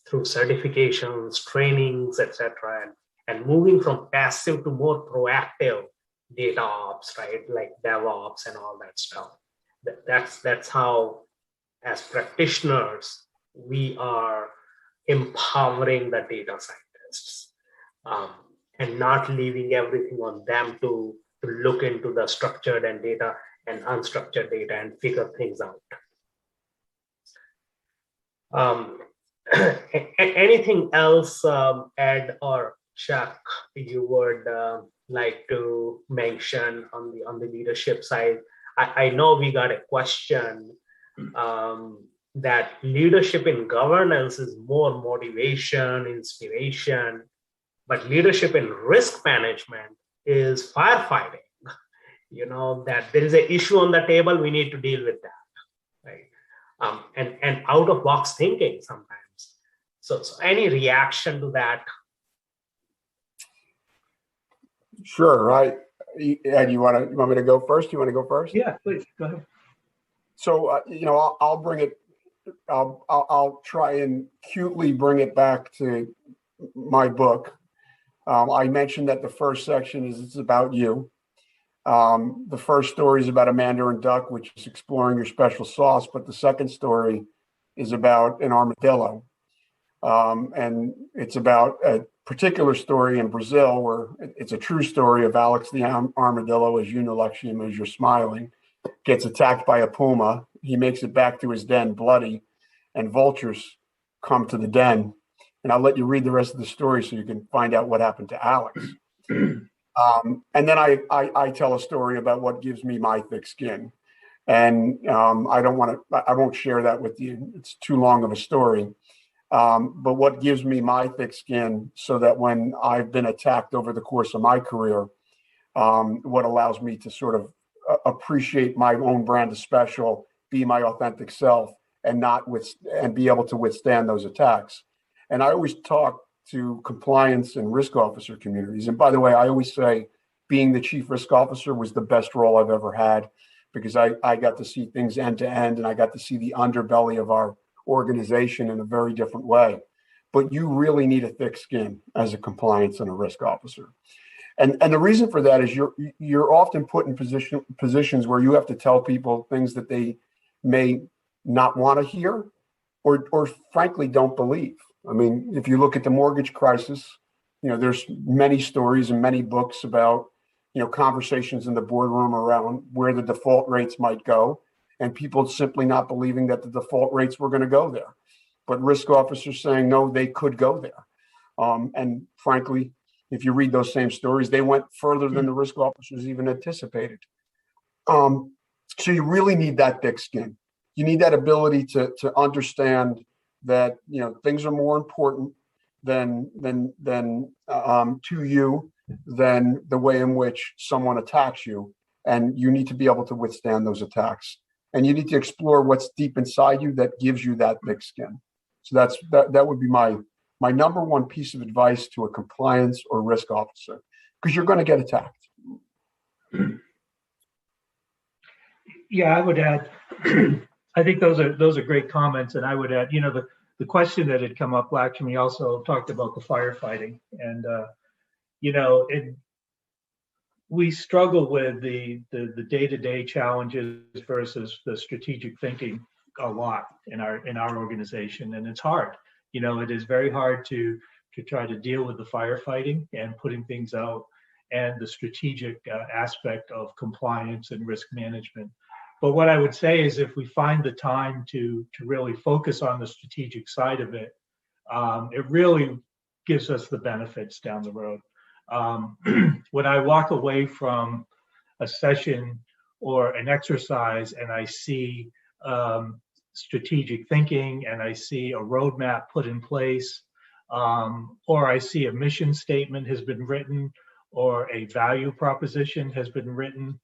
through certifications, trainings, etc., and moving from passive to more proactive data ops, right? Like DevOps and all that stuff. That's how, as practitioners, we are empowering the data scientists, and not leaving everything on them to look into the structured and data and unstructured data and figure things out. Anything else, Ed or Chuck, you would like to mention on the leadership side? I know we got a question that leadership in governance is more motivation, inspiration, but leadership in risk management is firefighting. That there is an issue on the table, we need to deal with that, right? And out of box thinking sometimes. So any reaction to that? Sure. Ed, you want me to go first? You want to go first? Yeah, please go ahead. So I'll bring it. I'll try and cutely bring it back to my book. I mentioned that the first section it's about you. The first story is about a mandarin duck, which is exploring your special sauce. But the second story is about an armadillo. And it's about a particular story in Brazil where it's a true story of Alex the armadillo, as you know, Lakshmi, as you're smiling, gets attacked by a puma. He makes it back to his den bloody, and vultures come to the den. And I'll let you read the rest of the story so you can find out what happened to Alex. And then I tell a story about what gives me my thick skin. And I won't share that with you. It's too long of a story. But what gives me my thick skin so that when I've been attacked over the course of my career, what allows me to sort of appreciate my own brand of special, be my authentic self, and be able to withstand those attacks. And I always talk to compliance and risk officer communities. And by the way, I always say being the chief risk officer was the best role I've ever had, because I got to see things end to end, and I got to see the underbelly of our organization in a very different way. But you really need a thick skin as a compliance and a risk officer. And the reason for that is you're often put in positions where you have to tell people things that they may not want to hear or frankly don't believe. I mean, if you look at the mortgage crisis, there's many stories and many books about, conversations in the boardroom around where the default rates might go, and people simply not believing that the default rates were going to go there. But risk officers saying, no, they could go there. And frankly, if you read those same stories, they went further than the risk officers even anticipated. So you really need that thick skin. You need that ability to understand that things are more important than to you than the way in which someone attacks you, and you need to be able to withstand those attacks. And you need to explore what's deep inside you that gives you that thick skin. So that would be my number one piece of advice to a compliance or risk officer, because you're going to get attacked. Yeah, I would add. I think those are great comments, and I would add, the question that had come up, Lakshmi also talked about the firefighting, and we struggle with the day-to-day challenges versus the strategic thinking a lot in our organization, and it's hard. It is very hard to try to deal with the firefighting and putting things out and the strategic aspect of compliance and risk management. But what I would say is if we find the time to really focus on the strategic side of it, it really gives us the benefits down the road. When I walk away from a session or an exercise and I see strategic thinking and I see a roadmap put in place, or I see a mission statement has been written or a value proposition has been written,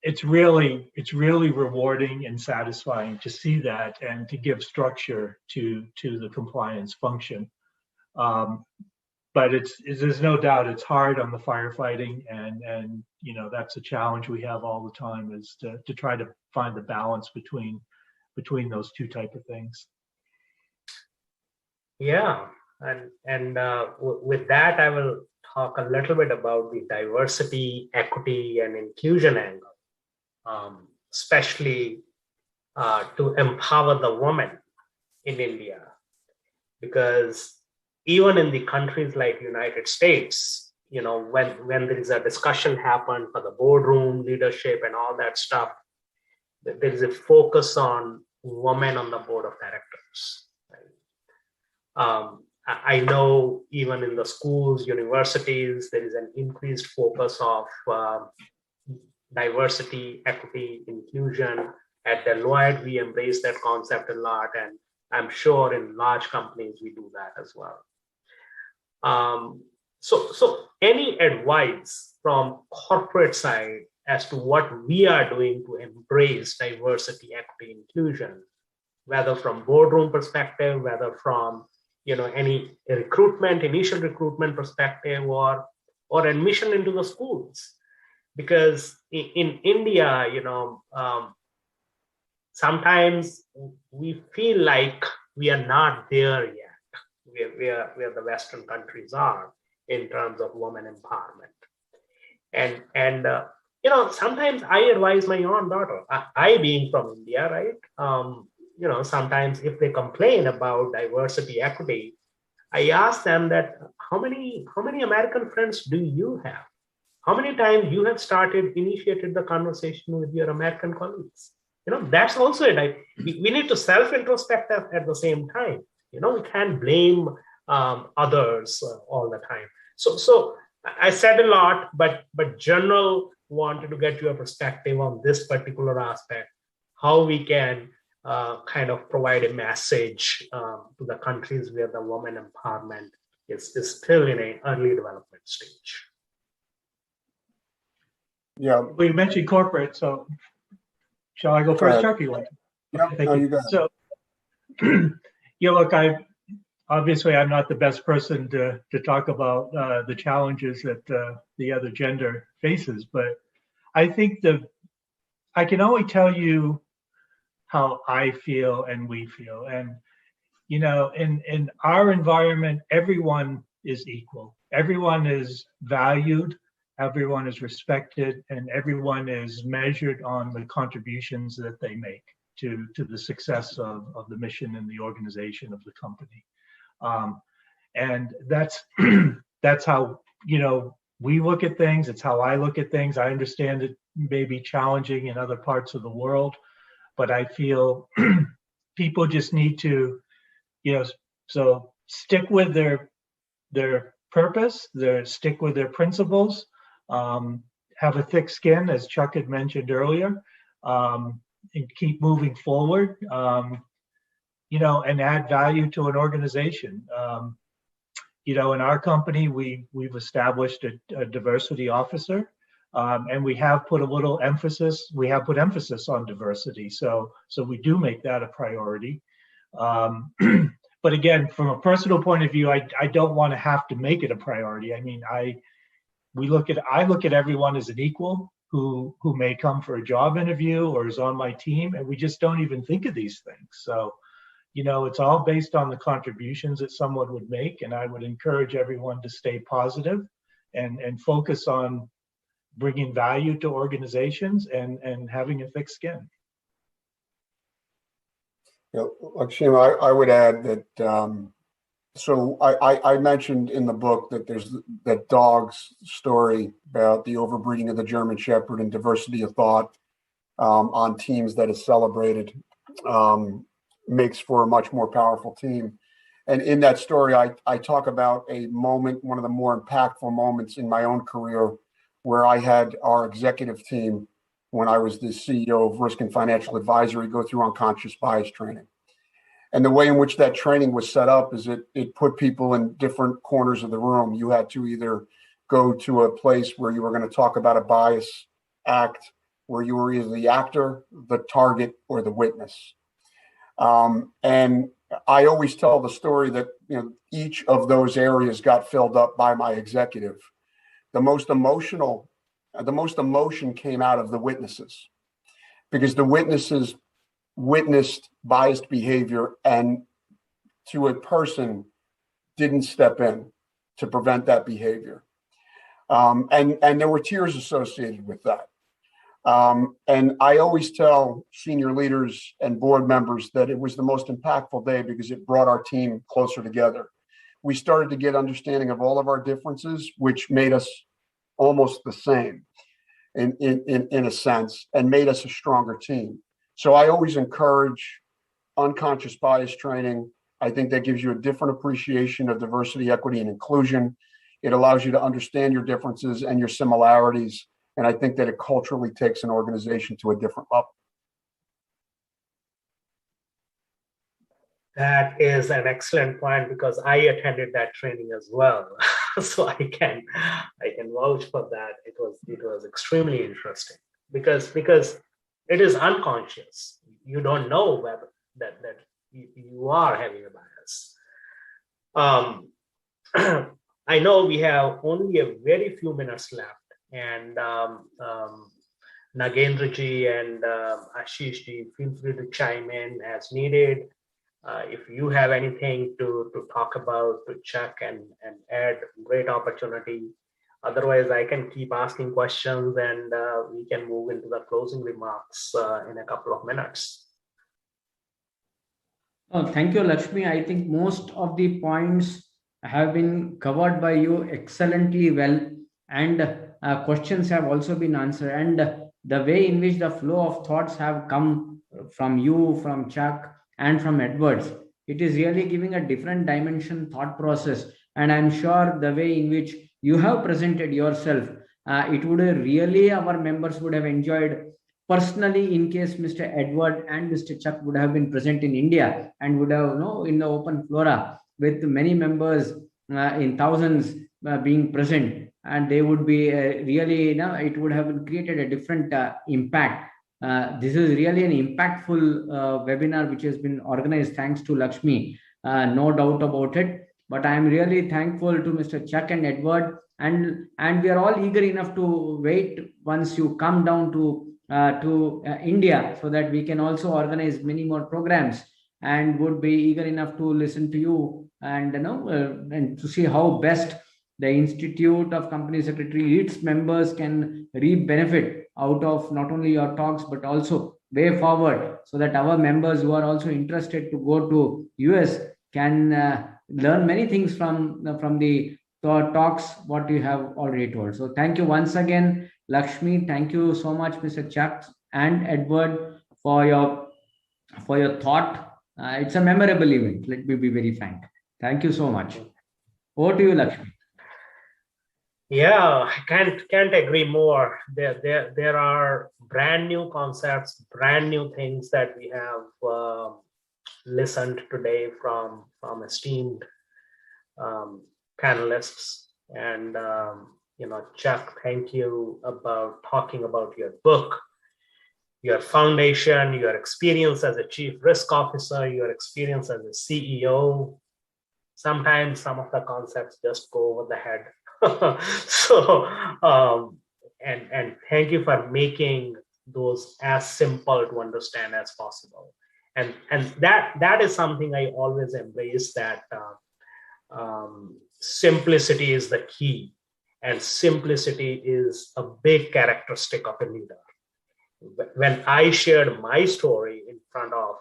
it's really rewarding and satisfying to see that and to give structure to the compliance function. But there's no doubt it's hard on the firefighting, and that's a challenge we have all the time, is to try to find the balance between those two type of things. Yeah, and with that, I will talk a little bit about the diversity, equity, and inclusion angle, especially to empower the women in India, because even in the countries like United States, when there is a discussion happen for the boardroom leadership and all that stuff, there is a focus on women on the board of directors. Right? I know even in the schools, universities, there is an increased focus of diversity, equity, inclusion. At Deloitte, we embrace that concept a lot, and I'm sure in large companies we do that as well. So any advice from corporate side as to what we are doing to embrace diversity, equity, inclusion, whether from boardroom perspective, whether from any initial recruitment perspective, or admission into the schools, because in India, sometimes we feel like we are not there yet. Where the Western countries are in terms of women empowerment, and sometimes I advise my own daughter. I being from India, right? Sometimes if they complain about diversity, equity, I ask them that how many American friends do you have? How many times you have initiated the conversation with your American colleagues? That's also it. We need to self-introspect at the same time. We can't blame others all the time. So I said a lot, but General wanted to get your perspective on this particular aspect, how we can kind of provide a message to the countries where the women empowerment is still in an early development stage. Yeah. Well, you mentioned corporate, so shall I go first, Chuck? You want to? Yeah, Thank you. You got it. So, look, I'm not the best person to talk about the challenges that the other gender faces, but I think I can only tell you how I feel and we feel. And in our environment, everyone is equal. Everyone is valued, everyone is respected, and everyone is measured on the contributions that they make to the success of the mission and the organization of the company. And that's that's how we look at things. It's how I look at things. I understand it may be challenging in other parts of the world, but I feel people just need to so stick with their purpose, stick with their principles, have a thick skin, as Chuck had mentioned earlier, and keep moving forward, and add value to an organization. In our company, we've established a diversity officer, and we have put emphasis on diversity. So we do make that a priority. But again, from a personal point of view, I don't want to have to make it a priority. I mean, I look at everyone as an equal who may come for a job interview or is on my team, and we just don't even think of these things. So, it's all based on the contributions that someone would make, and I would encourage everyone to stay positive and focus on bringing value to organizations and having a thick skin. Lakshmi, I would add that, so I mentioned in the book that there's that dog's story about the overbreeding of the German Shepherd and diversity of thought on teams that is celebrated makes for a much more powerful team. And in that story, I talk about a moment, one of the more impactful moments in my own career, where I had our executive team, when I was the CEO of Risk and Financial Advisory, go through unconscious bias training. And the way in which that training was set up is it put people in different corners of the room. You had to either go to a place where you were going to talk about a bias act, where you were either the actor, the target, or the witness. And I always tell the story that each of those areas got filled up by my executive. The most emotion came out of the witnesses, because the witnesses witnessed biased behavior and to a person didn't step in to prevent that behavior. And there were tears associated with that. And I always tell senior leaders and board members that it was the most impactful day because it brought our team closer together. We started to get understanding of all of our differences, which made us almost the same in a sense, and made us a stronger team. So I always encourage unconscious bias training. I think that gives you a different appreciation of diversity, equity, and inclusion. It allows you to understand your differences and your similarities. And I think that it culturally takes an organization to a different level. That is an excellent point, because I attended that training as well. So I can vouch for that. It was extremely interesting because it is unconscious. You don't know whether that you are having a bias. I know we have only a very few minutes left, and Nagendraji and Ashishji, feel free to chime in as needed. If you have anything to talk about, to check and add, great opportunity. Otherwise, I can keep asking questions, and we can move into the closing remarks in a couple of minutes. Oh, thank you, Lakshmi. I think most of the points have been covered by you excellently well, and questions have also been answered. And the way in which the flow of thoughts have come from you, from Chuck, and from Edwards, it is really giving a different dimension thought process. And I'm sure the way in which you have presented yourself, it would really, our members would have enjoyed personally, in case Mr. Edward and Mr. Chuck would have been present in India and would have, in the open flora with many members in thousands being present, and they would be really, it would have created a different impact. This is really an impactful webinar which has been organized thanks to Lakshmi, no doubt about it. But I am really thankful to Mr. Chuck and Edward, and we are all eager enough to wait once you come down to to India, so that we can also organize many more programs, and would be eager enough to listen to you and and to see how best the Institute of Company Secretary, its members, can reap benefit out of not only your talks but also way forward, so that our members who are also interested to go to US can learn many things from the talks what you have already told. So thank you once again, Lakshmi. Thank you so much, Mr. Chuck and Edward, for your thought. It's a memorable event. Let me be very frank. Thank you so much. Over to you, Lakshmi. Yeah, I can't agree more. There are brand new concepts, brand new things that we have listened today from esteemed panelists. And Chuck, thank you about talking about your book, your foundation, your experience as a chief risk officer, your experience as a CEO. Sometimes some of the concepts just go over the head. So, and thank you for making those as simple to understand as possible. And that is something I always embrace, that simplicity is the key, and simplicity is a big characteristic of a leader. When I shared my story in front of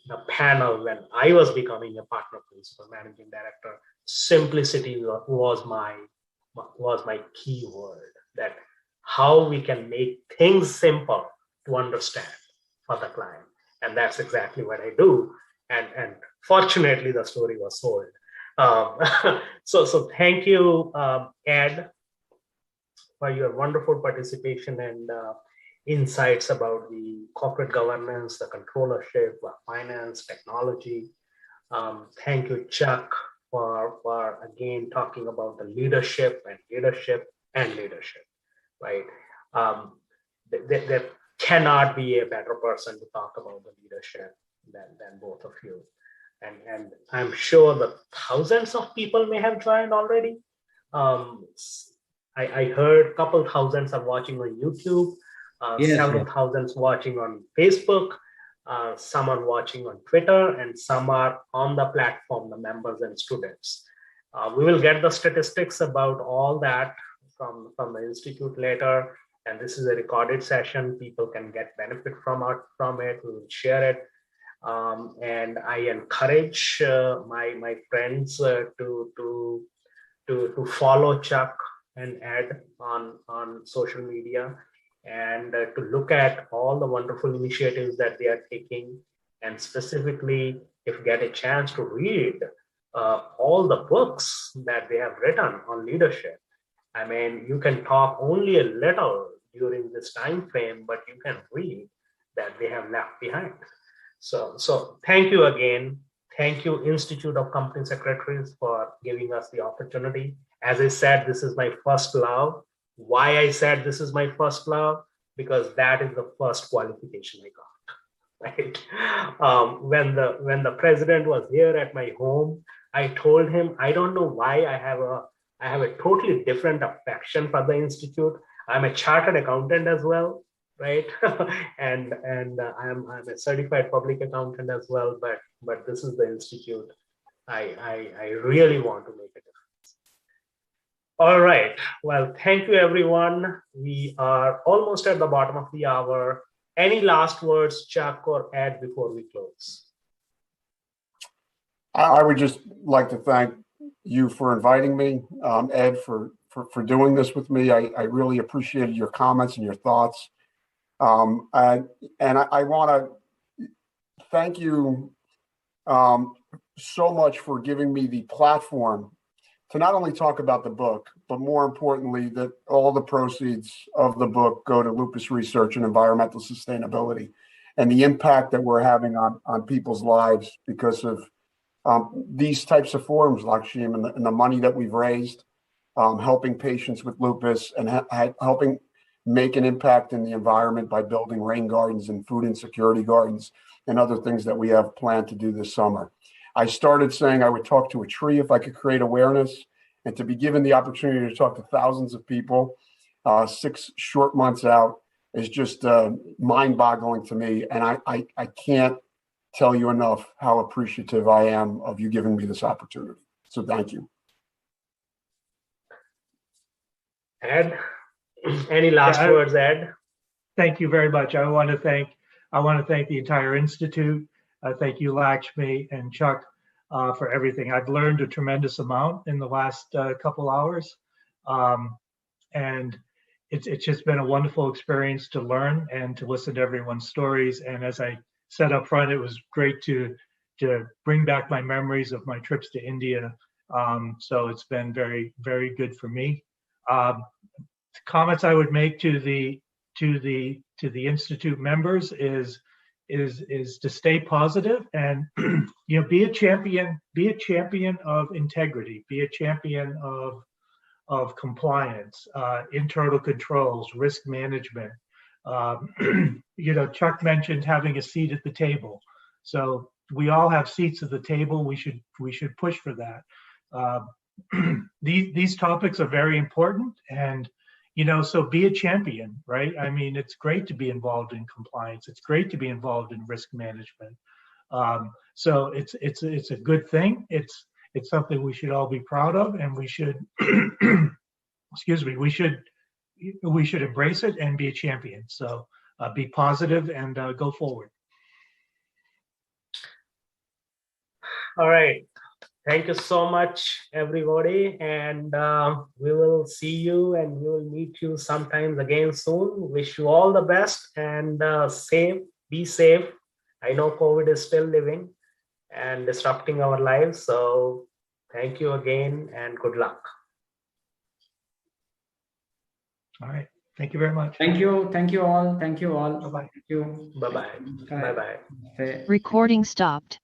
the panel when I was becoming a partner principal managing director, simplicity was my key word. That how we can make things simple to understand for the client, and that's exactly what I do. And fortunately, the story was sold. So thank you, Ed, for your wonderful participation and insights about the corporate governance, the controllership, finance, technology. Thank you, Chuck, for again talking about the leadership, right? There cannot be a better person to talk about the leadership than both of you. And I'm sure that thousands of people may have joined already. I heard a couple thousands are watching on YouTube. Several thousands watching on Facebook, some are watching on Twitter, and some are on the platform, the members and students. We will get the statistics about all that from the Institute later, and this is a recorded session. People can get benefit from it. We will share it. And I encourage my friends to follow Chuck and Ed on social media, and to look at all the wonderful initiatives that they are taking. And specifically, if you get a chance to read all the books that they have written on leadership. I mean, you can talk only a little during this time frame, but you can read that they have left behind. So thank you again. Thank you, Institute of Company Secretaries, for giving us the opportunity. As I said, this is my first love. Why I said this is my first love? Because that is the first qualification I got, right? When the president was here at my home, I told him, I don't know why I have a totally different affection for the Institute. I'm a chartered accountant as well, right? and I'm a certified public accountant as well, but this is the Institute I really want to make a difference. All right. Well, thank you, everyone. We are almost at the bottom of the hour. Any last words, Chuck or Ed, before we close? I would just like to thank you for inviting me, Ed, for doing this with me. I really appreciated your comments and your thoughts. And I want to thank you so much for giving me the platform to not only talk about the book, but more importantly, that all the proceeds of the book go to lupus research and environmental sustainability, and the impact that we're having on people's lives because of these types of forums, Lakshmi, and the money that we've raised, helping patients with lupus and helping make an impact in the environment by building rain gardens and food insecurity gardens and other things that we have planned to do this summer. I started saying I would talk to a tree if I could create awareness, and to be given the opportunity to talk to thousands of people 6 short months out is just mind-boggling to me. And I can't tell you enough how appreciative I am of you giving me this opportunity. So thank you. Ed, any last words, Ed? Thank you very much. I want to thank the entire Institute. Thank you, Lakshmi and Chuck, for everything. I've learned a tremendous amount in the last couple hours. And it's just been a wonderful experience to learn and to listen to everyone's stories. And as I said up front, it was great to bring back my memories of my trips to India. So it's been very, very good for me. Comments I would make to the Institute members is to stay positive and be a champion of integrity, be a champion of compliance, internal controls, risk management. Chuck mentioned having a seat at the table. So we all have seats at the table. We should push for that. These topics are very important, and so be a champion, right? I mean, it's great to be involved in compliance. It's great to be involved in risk management. So it's a good thing. It's something we should all be proud of, and we should, we should embrace it and be a champion. So be positive and go forward. All right. Thank you so much, everybody. And we will see you and we will meet you sometimes again soon. Wish you all the best and be safe. I know COVID is still living and disrupting our lives. So thank you again and good luck. All right. Thank you very much. Thank you. Thank you all. Thank you all. Bye-bye. Thank you. Bye-bye. Bye-bye. Bye. Recording stopped.